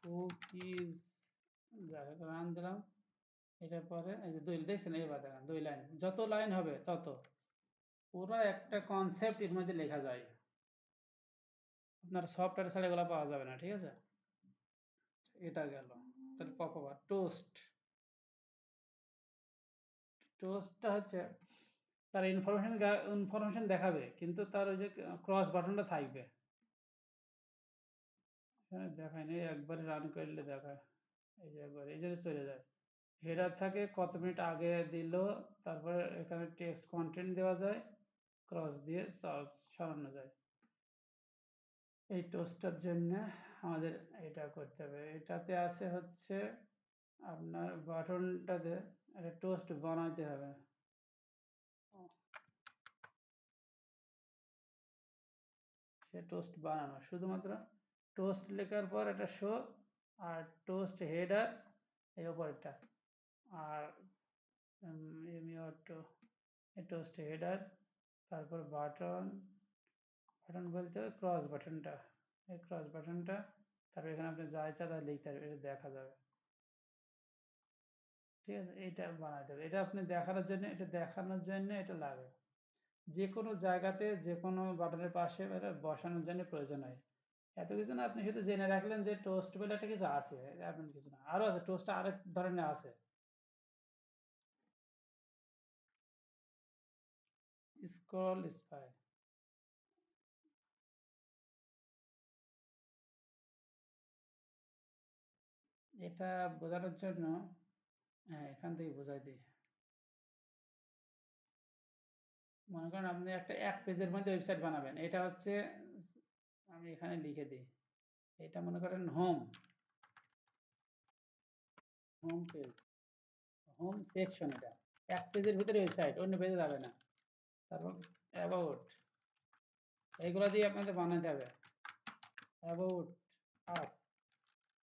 কুকিজ। যাই হোক রান দিলাম। এটার পরে এই যে দুই দেখছেন, এবার দেখেন 2 লাইন, যত লাইন হবে তত পুরো একটা কনসেপ্ট এর মধ্যে লেখা যায়। আপনার সফটওয়্যার ছাড়া এগুলো পাওয়া যাবে না, ঠিক আছে। এটা গেল। তাহলে পপ ওভার টোস্টটা হচ্ছে তার ইনফরমেশন দেখাবে কিন্তু তার ওই যে ক্রস বাটনটা থাকবে। এখানে দেখায় নেই, একবারে রান করলে দেখায়। এই যে একবার এই যে চলে যায়। হেডার থাকে কত মিনিট আগে দিল, তারপরে এখানে টেক্সট কন্টেন্ট দেওয়া যায়, ক্রস দিয়ে সরানো যায়। এই টোস্টটার জন্য আমাদের এটা করতে হবে। এটাতে আছে হচ্ছে আপনার বাটনটাতে একটা টোস্ট বানাইতে হবে। সে টোস্ট বানানো শুধুমাত্র টোস্ট লেখার পর একটা শো, আর টোস্ট হেডার এই ওপরটা, আর টোস্ট হেডার, তারপর বাটন, বাটন বলতে ক্রস বাটনটা, এই ক্রস বাটনটা, তারপর এখানে আপনি যা ইচ্ছা তা লিখতে পারবেন, এটা দেখা যাবে। ঠিক আছে, এইটা বানাতে হবে। এটা আপনি দেখানোর জন্য, এটা দেখানোর জন্য এটা লাগে। যে কোনো জায়গাতে যে কোনো বাটনের পাশে এটা বসানোর জন্য প্রয়োজন হয়। এত কিছু না, আপনি শুধু জেনে রাখলেন যে টোস্ট বলে একটা কিছু আছে, এমন কিছু না। আরো আছে, টোস্ট আরেক ধরনের আছে, স্ক্রল স্পাই। এটা বোঝানোর জন্য, হ্যাঁ, এখান থেকে বোঝাই দিই। মনে করেন আপনি একটা এক পেজের মধ্যে ওয়েবসাইট বানাবেন, এটা হচ্ছে, আমি এখানে লিখে দিই, এটা মনে করেন home, home page, home section, এটা এক পেজের ভিতরে ওয়েবসাইট, অন্য পেজে যাবে না। তারপর অ্যাবাউট, এইগুলো দিয়ে আপনাদের বানাতে হবে। অ্যাবাউট আস,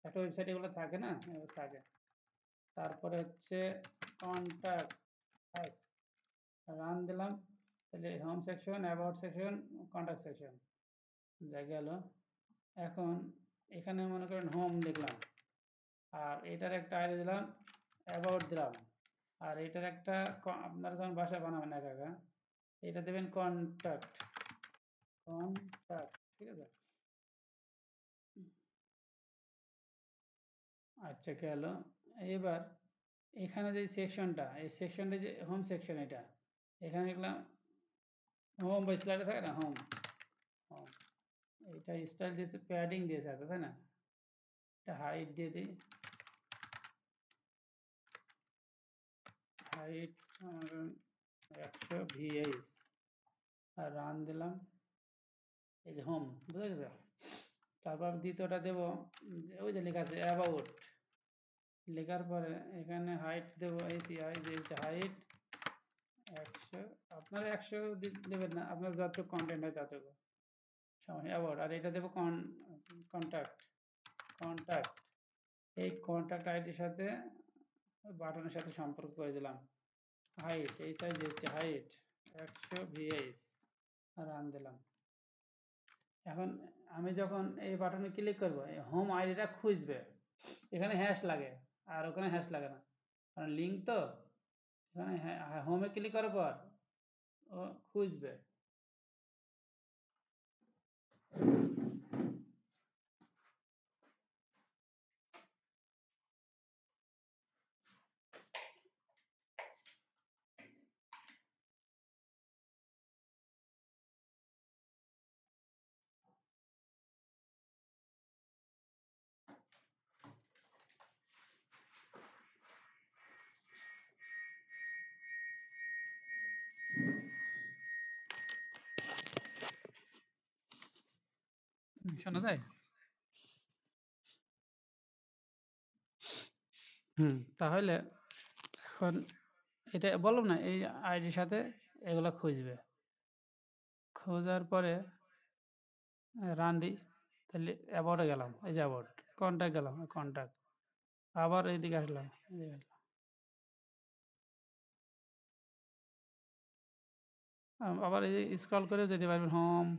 একটা ওয়েবসাইট এগুলো থাকে না, এগুলো থাকে। তারপরে হচ্ছে কন্ট্যাক্ট আস, রান দিলাম, তাহলে home section, about section, contact section যা গেল। এখন এখানে মনে করেন হোম লিখলাম, আর এটার একটা আইডি দিলাম, অ্যাবাউট দিলাম, আর এটার একটা আপনারা যখন বাসায় বানাবেন একা একা, এটা দেবেন কন্ট্যাক্ট, কন্ট্যাক্ট, ঠিক আছে। আচ্ছা গেল। এবার এখানে যে সেকশনটা, এই সেকশনটা যে হোম সেকশন, এটা এখানে লিখলাম হোম, বা স্লাইডে থাকে না হোম, হোম, এইটা স্টাইল দিয়েছে, প্যাডিং দিয়েছে এত, তাই না? এটা হাইট দিয়ে দিই, হাইট 100 ভিএইচ, আর রান দিলাম, এই যে হোম, বুঝা গেছে। তারপর দ্বিতীয়টা দেবো, ওই যে লেখা আছে অ্যাবাউট, লেখার পরে এখানে হাইট দেবো, এই যে হাইট 100, আপনারা 100 দেবেন না, আপনার যতটুকু কন্টেন্ট হয় ততটুকু সময়। অ্যাবাউট, আর এটা দেবো কন্ট্যাক্ট, কন্ট্যাক্ট, এই কন্ট্যাক্ট আইডির সাথে বাটনের সাথে সম্পর্ক করে দিলাম। হাইট, এই size ST height 100 VH, run দিলাম। এখন আমি যখন এই বাটনে ক্লিক করব, এই হোম আইডিটা খুঁজবে, এখানে হ্যাশ লাগে, আর ওখানে হ্যাশ লাগে না, কারণ লিঙ্ক তো। এখানে হোমে ক্লিক করার পর ও খুঁজবে। শোনা যায়? তাহলে এখন এটা বললাম না, এই আইডির সাথে এগুলো খুঁজবে, খোঁজার পরে রান দিই, তাহলে অ্যাবাউটে গেলাম, এই যে অ্যাবাউট, কন্ট্যাক্ট গেলাম, কন্ট্যাক্ট, আবার এইদিকে আসলাম, এদিকে আসলাম, আবার এই যে স্ক্রল করে যেতে পারবেন হোম,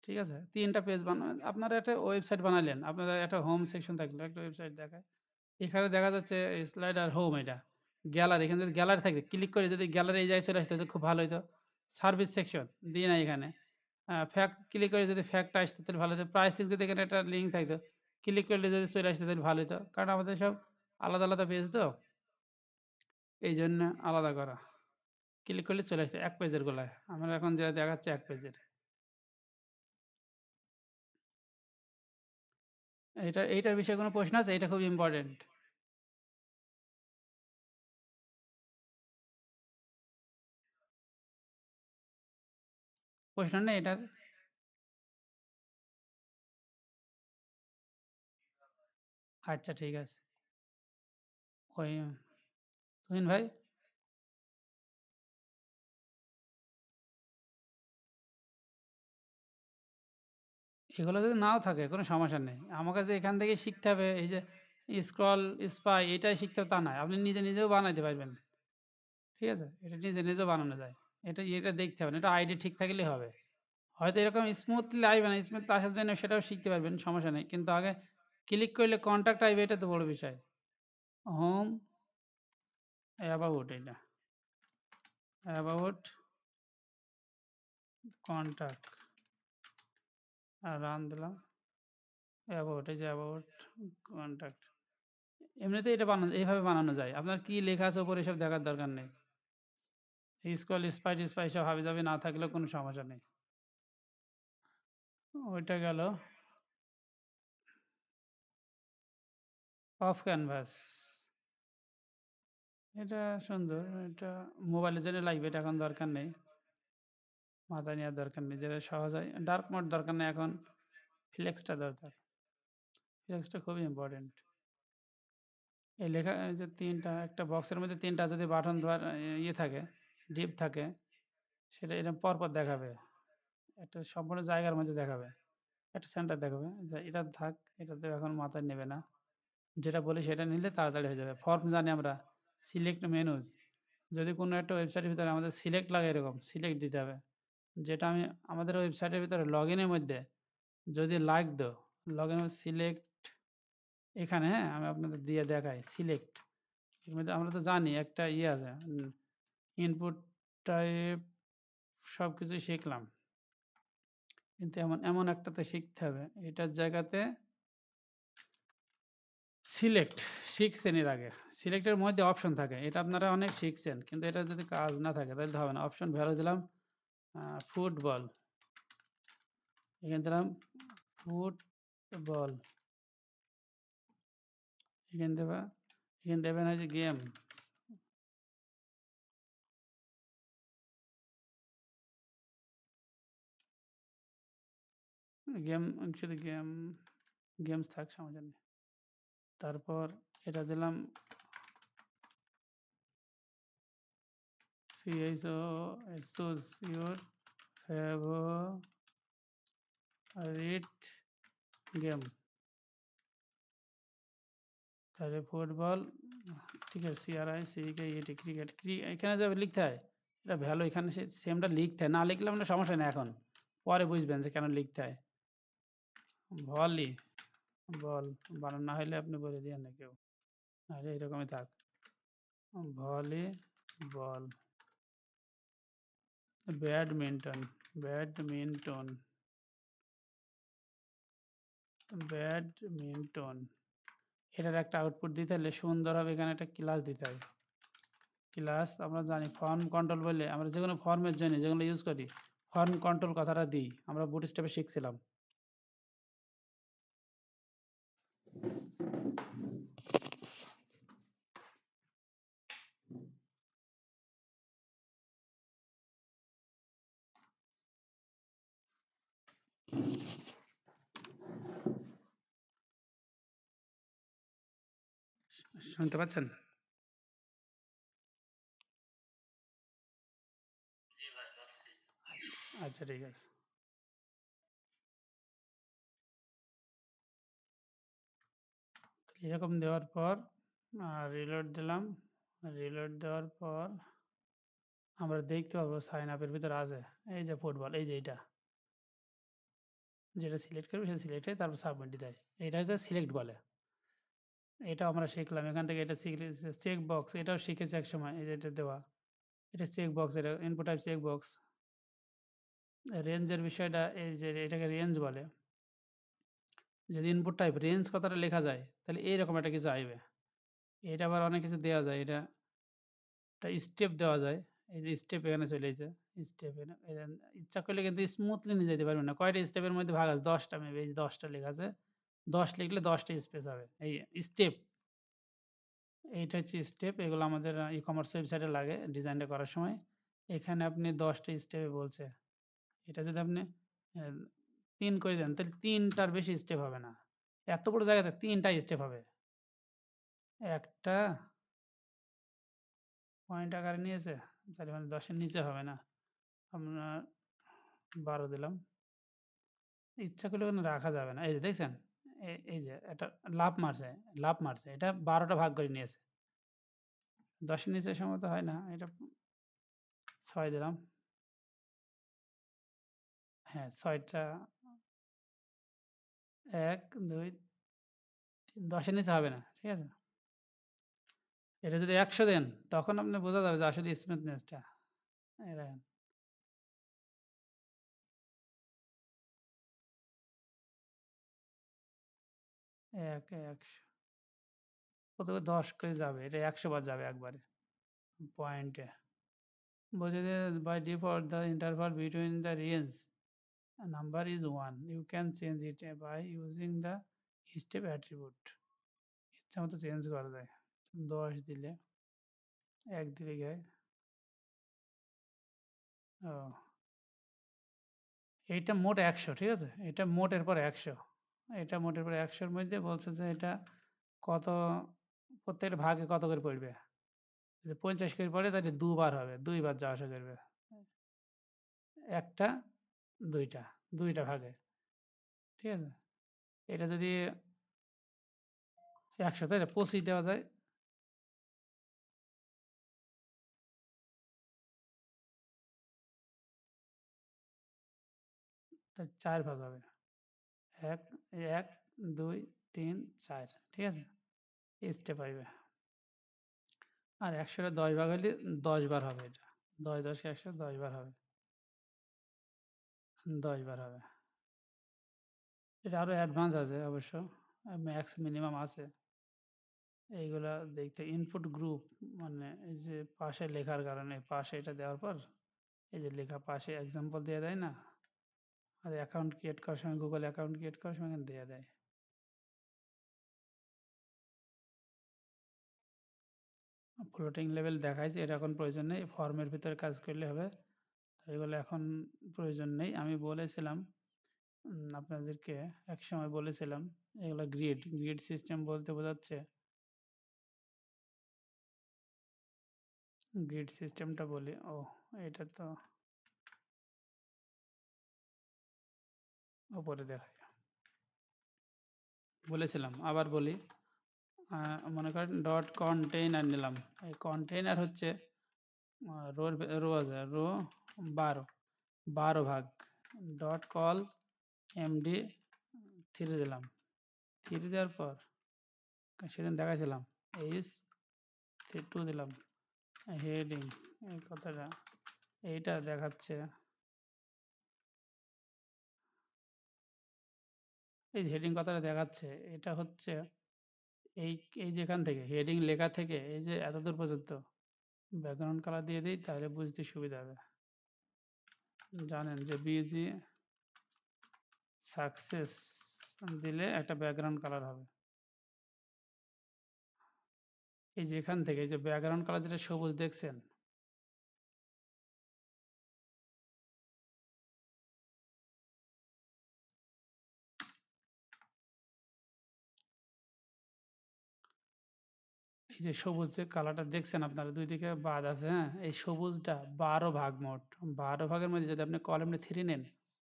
ঠিক আছে। ৩টা পেজ বানাবেন, আপনারা একটা ওয়েবসাইট বানাইলেন, আপনারা একটা হোম সেকশন থাকলো, একটা ওয়েবসাইট দেখায়, এখানে দেখা যাচ্ছে স্লাইডার হোম, এটা গ্যালারি, এখানে যদি গ্যালারি থাকে, ক্লিক করে যদি গ্যালারি এই জায়গায় চলে আসতো তাহলে খুব ভালো হতো। সার্ভিস সেকশন দিই না এখানে, ফ্যাক্ট ক্লিক করে যদি ফ্যাক্ট আসতো তাহলে ভালো হতো। প্রাইসিং যদি এখানে একটা লিঙ্ক থাকতো, ক্লিক করলে যদি চলে আসতো তাহলে ভালো হতো, কারণ আমাদের সব আলাদা আলাদা পেজ তো, এই জন্য আলাদা করা। ক্লিক করলে চলে আসতো এক পেজের গোলায়, আমরা এখন যা দেখাচ্ছে এক পেজের। এইটার বিষয়ে কোনো প্রশ্ন আছে? এটা খুব ইম্পর্টেন্ট। প্রশ্ন নেই এটার? আচ্ছা ঠিক আছে। ওই তুহিন ভাই? এগুলো যদি নাও থাকে কোনো সমস্যা নেই। আমাকে যে এখান থেকে শিখতে হবে এই যে স্ক্রল, স্পাই এটাই শিখতে হবে তা নয়। আপনি নিজে নিজেও বানাইতে পারবেন। ঠিক আছে? এটা নিজে নিজেও বানানো যায়। এটা দেখতে হবে না। এটা আইডি ঠিক থাকলেই হবে। হয়তো এরকম স্মুথলি আসবে না, স্মুথ আসার জন্য সেটাও শিখতে পারবেন, সমস্যা নেই। কিন্তু আগে ক্লিক করলে কনট্যাক্ট আসবে, এটা তো বড় বিষয়। হোম, অ্যাবাউট এটা। About contact. আর রান দিলাম। অ্যাবাউট, এই যে অ্যাবাউট কনট্যাক্ট। এমনিতেই এটা বানানো এইভাবে বানানো যায়। আপনার কি লেখা আছে উপরে এসব দেখার দরকার নেই। স্ক্রল, স্পাই সব হাবিজাবি না থাকলেও কোনো সমস্যা নেই। ওইটা গেল। Of canvas. এটা সুন্দর। এটা মোবাইলের জন্য লাগবে, এটা এখন দরকার নেই। মাথায় নেওয়ার দরকার নেই। যেটা সহজ হয়। ডার্ক মোড দরকার নেই এখন। ফ্লেক্সটা দরকার। ফ্লেক্সটা খুবই ইম্পর্টেন্ট। এই লেখা এই যে ৩ টা একটা বক্সের মধ্যে ৩ টা যদি বাটন ইয়ে থাকে, ডিপ থাকে, সেটা এরকম পরপর দেখাবে। একটা সম্পূর্ণ জায়গার মধ্যে দেখাবে। একটা সেন্টার দেখাবে যে এটা থাক, এটাতে এখন মাথায় নেবে না। যেটা বলি সেটা নিলে তাড়াতাড়ি হয়ে যাবে। ফর্ম জানি আমরা, সিলেক্ট মেনুজ। যদি কোনো একটা ওয়েবসাইটের ভিতরে আমাদের সিলেক্ট লাগে, এরকম সিলেক্ট দিতে হবে। যেটা আমি আমাদের ওয়েবসাইটের ভিতরে লগইনের মধ্যে যদি লাগতো, লগইন সিলেক্ট এখানে, হ্যাঁ? আমি আপনাদের দিয়ে দেখাই। সিলেক্ট এর মধ্যে আমরা তো জানি একটা ইয়ে আছে, ইনপুট টাইপ সবকিছুই শিখলাম। কিন্তু এমন একটাতে শিখতে হবে। এটার জায়গাতে সিলেক্ট শিখছেন এর আগে। সিলেক্টের মধ্যে অপশন থাকে। এটা আপনারা অনেক শিখছেন। কিন্তু এটা যদি কাজ না থাকে তাহলে তো হবে না। অপশন ভ্যালু দিলাম ফুটবল। এখানে দিলাম ফুটবল। এখানে দেবেন হচ্ছে গেম। গেম শুধু গেমস থাক, সমস্যা নেই। তারপর এটা দিলাম চুজ ইউর ফেভারিট গেম। তাহলে ফুটবল, ঠিক আছে, CRICKET ক্রিকেট। এখানে যাবে লিখতে হয়। এটা ভ্যালু এখানে সেমটা লিখতে হয়। না লিখলে মানে সমস্যা নেই এখন। পরে বুঝবেন যে কেন লিখতে হয়। ভলি বল বানান না হইলে আপনি বলে দিয়েন না কেউ। নাহলে এরকমই থাক। Volleyball. Badminton, badminton, badminton. এটার একটা আউটপুট দিতে হলে সুন্দরভাবে এখানে একটা ক্লাস দিতে হয়। ক্লাস আমরা জানি ফর্ম কন্ট্রোল বললে আমরা যেকোনো ফর্মের জন্য যেগুলো ইউজ করি, ফর্ম কন্ট্রোল কথাটা দিই। আমরা বুটস্ট্র্যাপে শিখছিলাম। শুনতে পাচ্ছেন? আচ্ছা ঠিক আছে। এরকম দেওয়ার পর রিলোড দিলাম। রিলোড দেওয়ার পর আমরা দেখতে পাবো সাইন আপের ভিতরে আছে এই যে ফুটবল, এই যে এইটা যেটা সিলেক্ট করবে সেটা সিলেক্ট হয়ে তারপর সাবমিট দিতে হয়। এটাকে সিলেক্ট বলে। এটা আমরা শিখলাম এখান থেকে। এটা চেক বক্স, এটাও শিখেছি এক সময়। এই যে এটা দেওয়া, এটা চেক বক্স, এটা ইনপুট টাইপ চেক বক্স। রেঞ্জের বিষয়টা এই যে এটাকে রেঞ্জ বলে। যদি ইনপুট টাইপ রেঞ্জ কথাটা লেখা যায় তাহলে এইরকম একটা কিছু আসবে। এটা আবার অনেক কিছু দেওয়া যায়। এটা একটা স্টেপ দেওয়া যায়। এই যে স্টেপ এখানে চলে এসেছে। স্টেপ ইচ্ছা করলে কিন্তু স্মুথলি নিয়ে যেতে পারবেন না। কয়টা স্টেপের মধ্যে ভাগ আছে? ১০ টা মেবি। এই যে ১০ টা লেখা আছে। 10 লিখলে 10টা স্পেস হবে। এই স্টেপ, এইটা হচ্ছে স্টেপ। এগুলো আমাদের ই-কমার্স ওয়েবসাইটে লাগে ডিজাইনটা করার সময়। এখানে আপনি 10টা স্টেপে বলছে। এটা যদি আপনি অ্যা ৩ করে দেন তাহলে ৩ টার বেশি স্টেপ হবে না। এত বড় জায়গাতে ৩ টা স্টেপ হবে। একটা পয়েন্ট আকারে নিয়েছে, তাহলে মানে ১০ এর নিচে হবে না। আপনার ১২ দিলাম। ইচ্ছা করলে ওখানে রাখা যাবে না। এই যে দেখছেন? এই যে এটা লাফ মারছে, লাফ মারছে। এটা ১২ টা ভাগ করে নিয়েছে। ১০ এর নিচে সম্ভবত হয় না। এটা ৬ দিলাম। হ্যাঁ, ৬ টা ১, ২, ৩ ১০ এর নিচে হবে না। ঠিক আছে? এটা যদি ১০০ দেন তখন আপনি বোঝা যাবে যে আসলে স্মুথনেসটা। এই দেখেন। ১, ১০০ প্রথমে ১০ করে যাবে। এটা ১০০ বার যাবে একবারে পয়েন্টে। বলছে যে by default the interval between the range number is 1. You can change it by using the step attribute. ইচ্ছামতো চেঞ্জ করা যায়। ১০ দিলে ১ দিলে কি হয়? ও এইটা মোট ১০০ ঠিক আছে? এটা মোটের পর ১০০। এটা মোটের পর ১০০ র মধ্যে বলছে যে এটা কত প্রত্যেকটা ভাগে কত করে পড়বে? যদি ৫০ করে পড়ে তাহলে ২ বার হবে। ২ বার যাওয়া আসা করবে। ১ টা ২ টা, ২ টা ভাগে। ঠিক আছে? এটা যদি ১০০ তাই না? ২৫ দেওয়া যায়। তা ৪ ভাগ হবে। ১, ১, ২, ৩, ৪ ঠিক আছে? স্টেপ আসবে। আর ১০০ টা ১০ ভাগ হইলে ১০ বার হবে এটা। ১০, ১০ কে ১০০ ১০ বার হবে। ১০ বার হবে। এটা আরো অ্যাডভান্স আছে অবশ্য। ম্যাক্স মিনিমাম আছে। এইগুলা দেখতে ইনপুট গ্রুপ মানে এই যে পাশে লেখার কারণে পাশে এটা দেওয়ার পর এই যে লেখা পাশে এক্সাম্পল দিয়ে দেয় না? আর অ্যাকাউন্ট ক্রিয়েট করার সময় Google অ্যাকাউন্ট ক্রিয়েট করার সময় এখানে দিয়ে দেয়। ফ্লোটিং লেভেল দেখাইছে এটা এখন প্রয়োজন নেই। ফর্মের ভিতরে কাজ করলে হবে। তো এগুলো এখন প্রয়োজন নেই। আমি বলেছিলাম আপনাদেরকে একসময় বলেছিলাম এগুলো গ্রিড সিস্টেম বলতে বোঝাচ্ছে গ্রিড সিস্টেমটা বলি। এটা তো উপরে দেখায়। বলেছিলাম আবার বলি। মনে করেন ডট কন্টেইনার নিলাম। এই কন্টেইনার হচ্ছে রো আছে রো ১২ ১২ ভাগ ডট কল এমডি 3 দিলাম। 3 দেওয়ার পর সেদিন দেখাইছিলাম এইচ 2 দিলাম। হেডিং এই কথাটা এইটা দেখাচ্ছে এই হেডিং কথাটা দেখাচ্ছে এটা হচ্ছে এই এই যেখান থেকে হেডিং লেখা থেকে এই যে এতদূর পর্যন্ত ব্যাকগ্রাউন্ড কালার দিয়ে দিই তাহলে বুঝতে সুবিধা হবে। জানেন যে বিজি সাকসেস দিলে একটা ব্যাকগ্রাউন্ড কালার হবে। এই যে এখান থেকে এই যে ব্যাকগ্রাউন্ড কালার যেটা সবুজ দেখছেন এই যে সবুজ যে কালারটা দেখছেন আপনারা দুই দিকে বাদ আছে হ্যাঁ এই সবুজটা ১২ ভাগ মোট ১২ ভাগের মধ্যে যদি আপনি কলামটা 3 নেন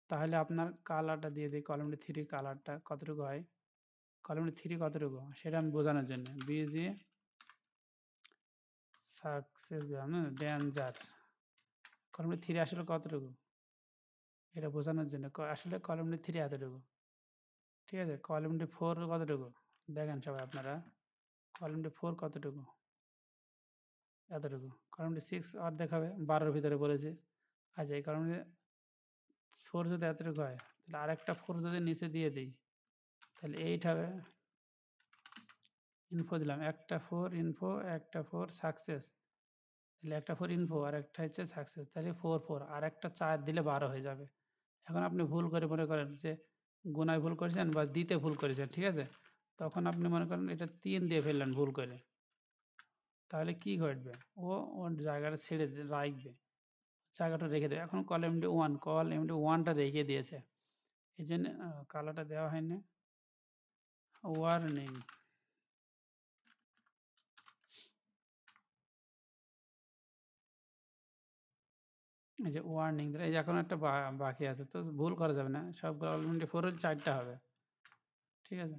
তাহলে আপনার কালারটা দিয়ে দিই কলামটা 3 কালারটা কতটুকু হয় কলামটা 3 কতটুকু সেটা আমি বোঝানোর জন্য বিজি সাকসেস দিলাম না ডেঞ্জার কলামটা 3 আসলে কতটুকু এটা বোঝানোর জন্য আসলে কলামটা 3 এতটুকু ঠিক আছে কলামটা 4 কতটুকু দেখেন সবাই আপনারা কলামটা 4 কতটুকু এতটুকু কলামটা 6 অর্ধেক হবে ১২ এর ভিতরে বলেছে আচ্ছা এই কলামটা 4 যদি এতটুকু হয় তাহলে আরেকটা 4 যদি নিচে দিয়ে দিই তাহলে 8 হবে ইনফো দিলাম একটা 4 ইনফো একটা 4 সাকসেস তাহলে একটা 4 ইনফো আর একটা হচ্ছে সাকসেস তাহলে 4 4 আর একটা 4 দিলে ১২ হয়ে যাবে। এখন আপনি ভুল করে মনে করেন যে গুণায় ভুল করেছেন বা দিতে ভুল করেছেন, ঠিক আছে? তখন আপনি মনে করেন এটা ৩ দিয়ে ফেললেন ভুল করে। তাহলে কি ঘটবে? ও ওর জায়গাটা ছেড়ে রাখবে। জায়গাটা রেখে দেবে। এখন কল MD1 কল MD1 টা রেখে দিয়েছে। এজন্য কালারটা দেওয়া হয়নি। ওয়ার্নিং এই যে ওয়ার্নিং দিলে এই যে এখন একটা বাকি আছে। তো ভুল করা যাবে না। সবগুলো কল MD4 এর ৪ টা হবে। ঠিক আছে?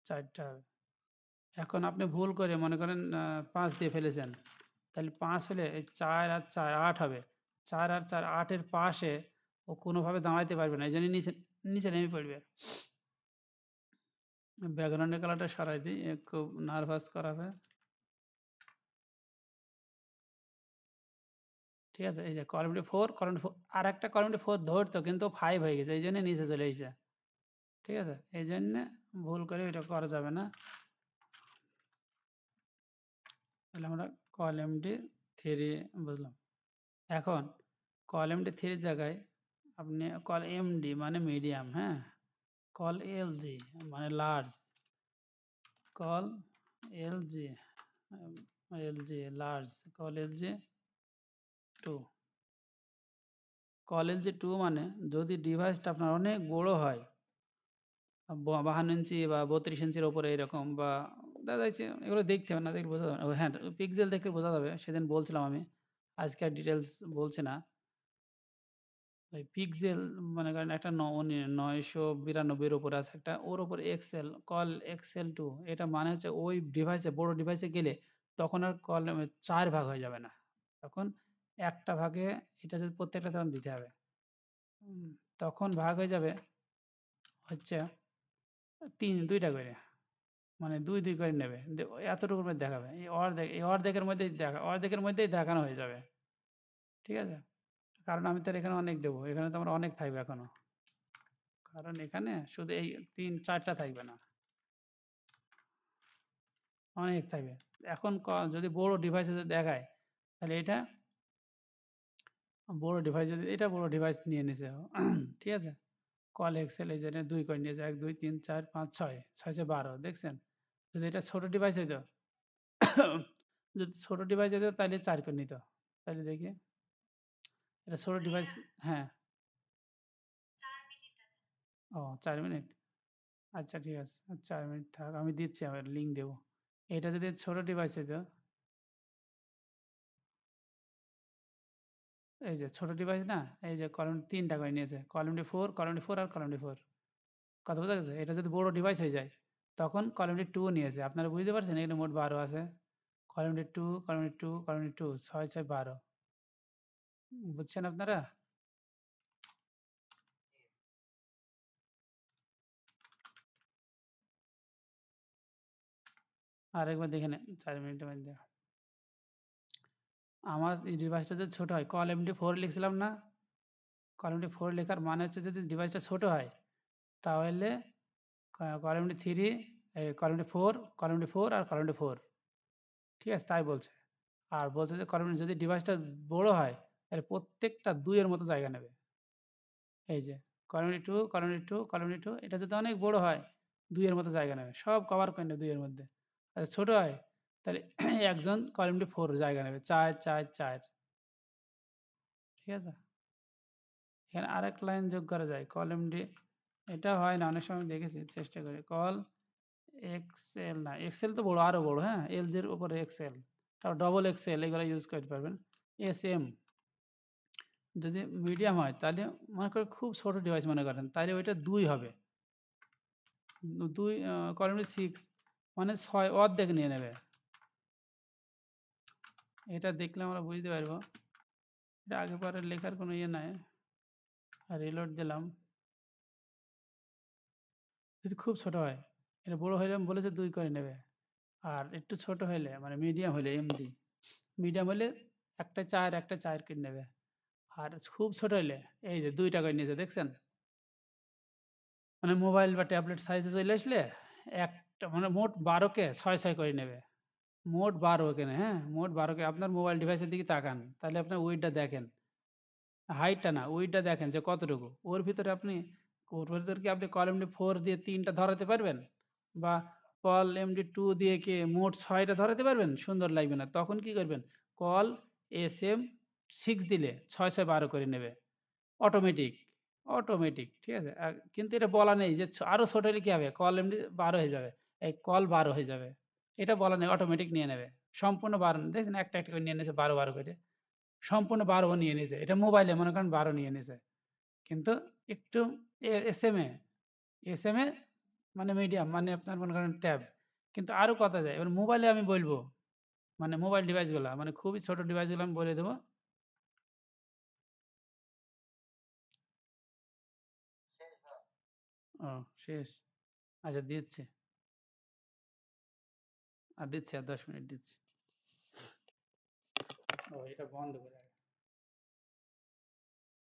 ৪ টা হবে। এখন আপনি ভুল করে মনে করেন ৫ দিয়ে ফেলেছেন। তাহলে ৫ হলে এই ৪ আর ৪ ৮ হবে। ৪ আর ৪ ৮ এর পাশে ও কোনোভাবে দাঁড়াইতে পারবে না। এজন্য নিচে নেমে পড়বে। ব্যাকগ্রাউন্ডের কালারটা সরাই দিই। খুব নার্ভাস করাবে। ঠিক আছে? এই যে কলামটি 4 কলামটি 4 আরেকটা কলামটি 4 ধরতো কিন্তু 5 হয়ে গেছে। এইজন্য নিচে চলে এসেছে। ঠিক আছে? এইজন্যে ভুল করে এটা করা যাবে না। তাহলে আমরা কলামটি 3 বুঝলাম। এখন কলামটি 3 এর জায়গায় আপনি কল MD মানে মিডিয়াম, হ্যাঁ? কল LG মানে large, call LG LG large, call LG 2 call LG 2 মানে যদি ডিভাইসটা আপনার অনেক বড় হয় ৫২ ইঞ্চি বা ৩২ ইঞ্চির উপরে এরকম বা দেখা যাচ্ছে এগুলো দেখতে হবে না, দেখলে বোঝা যাবে না। হ্যাঁ, পিক্সেল দেখলে বোঝা যাবে। সেদিন বলছিলাম আমি। আজকে আর ডিটেইলস বলছি না। ওই পিক্সেল মনে করেন একটা ৯৯২ এর উপরে আছে একটা, ওর উপরে এক্সেল, কল এক্সেল 2 এটা মানে হচ্ছে ওই ডিভাইসে বড় ডিভাইসে গেলে তখন আর কল ৪ ভাগ হয়ে যাবে না। তখন একটা ভাগে এটা যদি প্রত্যেকটা তখন দিতে হবে। উম তখন ভাগ হয়ে যাবে হচ্ছে ২ টা করে। মানে ২ করে নেবে। এতটুকুর মধ্যে দেখাবে। এই অর্ধেকের মধ্যেই দেখানো হয়ে যাবে। ঠিক আছে? কারণ আমি তো আর এখানে অনেক দেবো। এখানে তো আমার অনেক থাকবে এখনো। কারণ এখানে শুধু এই ৩-৪ টা থাকবে না। অনেক থাকবে। এখন যদি বড় ডিভাইসে যদি দেখায়, তাহলে এটা বড় ডিভাইস নিয়ে নিছে। ঠিক আছে? কল এক্সেল এই যে ২ করে নিয়েছে। ১, ২, ৩, ৪, ৫, ৬। ৬ × ১২ দেখছেন? যদি এটা ছোট ডিভাইস হইতো যদি ছোট ডিভাইস হইতো তাহলে ৪ করে নিত। তাহলে দেখি। এটা ছোট ডিভাইস হ্যাঁ। ৪ মিনিট? আচ্ছা ঠিক আছে। ৪ মিনিট থাক। আমি দিচ্ছি আবার লিঙ্ক দেব। এটা যদি ছোট ডিভাইস হইতো, এই যে ছোট ডিভাইস না? এই যে কলাম ৩ টা করে নিয়েছে। কলামটি 4, কলামটি 4 আর কলামটি ৪। কথা বোঝা গেছে? এটা যদি বড় ডিভাইস হয়ে যায়, তখন কলামটি 2 নিয়েছে। আপনারা বুঝতে পারছেন? এখানে মোট ১২ আছে। কলামটি 2, কলামটি 2, কলামটি 2 ৬, ৬, ১২ বুঝছেন আপনারা? আরেকবার দেখে নেন ৪ মিনিটের মধ্যে। আমার এই ডিভাইসটা যদি ছোট হয়, কল MD4 লিখছিলাম না? কল MD4 লেখার মানে হচ্ছে যদি ডিভাইসটা ছোট হয়, তাহলে কলামটি 3 কলামটি 4, কলামটি 4 আর কলামটি 4 ঠিক আছে? তাই বলছে। আর বলছে যে কলামটি যদি ডিভাইসটা বড় হয়, তাহলে প্রত্যেকটা ২ এর মতো জায়গা নেবে। এই যে কলামটি 2, কলামটি 2, কলামটি 2 এটা যদি অনেক বড় হয়, ২ এর মতো জায়গা নেবে। সব কভার করে নেবে ২ এর মধ্যে। আর ছোট হয়, তাহলে একজন কলামটি 4 জায়গা নেবে। ৪, ৪, ৪ ঠিক আছে? এখানে আরেক লাইন যোগ করা যায়। কল MD এটা হয় না, অনেক সময় দেখেছি চেষ্টা করে। কল এক্সেল না, এক্সেল তো বড়, আরো বড়, হ্যাঁ? LG এর উপরে এক্সেল। তারপর ডবল এক্সেল এগুলো ইউজ করতে পারবেন। SM যদি মিডিয়াম হয় তাহলে মনে করেন খুব ছোট ডিভাইস মনে করেন, তাহলে ওইটা ২ হবে। ২ কলামটি 6 মানে ৬ অর্ধেক নিয়ে নেবে। এটা দেখলে আমরা বুঝতে পারবো। এটা আগে পরে লেখার কোনো ইয়ে নাই। রিলোড দিলাম। যদি খুব ছোট হয়, এটা বড় হইলে বলেছে ২ করে নেবে। আর একটু ছোট হইলে মানে মিডিয়াম হইলে MD, মিডিয়াম হইলে একটা ৪, একটা ৪ করে নেবে। আর খুব ছোট হইলে এই যে ২ টা করে নিয়েছে দেখছেন? মানে মোবাইল বা ট্যাবলেট সাইজে চলে আসলে একটা মানে মোট ১২ কে ৬, ৬ করে নেবে। মোট ১২ এখানে, হ্যাঁ? মোট ১২ কে আপনার মোবাইল ডিভাইসের দিকে তাকান। তাহলে আপনার ওয়েটটা দেখেন। হাইটটা না, ওয়েটটা দেখেন যে কতটুকু। ওর ভিতরে আপনি কোর কি আপনি কল MD4 দিয়ে 3টা ধরাতে পারবেন? বা কল MD2 দিয়ে কি মোট 6টা ধরাতে পারবেন? সুন্দর লাগবে না। তখন কি করবেন? কল SM6 দিলে ৬, ৬ 12 করে নেবে। Automatic, automatic. ঠিক আছে? কিন্তু এটা বলা নেই যে আরো ছোট হলে কি হবে? কল এমনি 12 হয়ে যাবে। এই কল 12 হয়ে যাবে। এটা বলা নেই, অটোমেটিক নিয়ে নেবে। সম্পূর্ণ 12 না। দেখছেন একটা, একটা করে নিয়ে নিয়েছে 12, 12 করে। সম্পূর্ণ 12 নিয়ে নিয়েছে। এটা মোবাইলে মনে করেন 12 নিয়ে নিয়েছে। কিন্তু একটু এসএমএ, এসএমএ মানে মিডিয়াম মানে আপনার মনে করেন ট্যাব। কিন্তু আরো কতা যায়। এবার মোবাইলে আমি বলব, মানে মোবাইল ডিভাইসগুলা মানে খুবই ছোট ডিভাইসগুলো আমি বলে দেব। ও শেষ। আচ্ছা দিচ্ছি। দিচ্ছি আর 10 মিনিট দিচ্ছি। ও এটা বন্ধ করে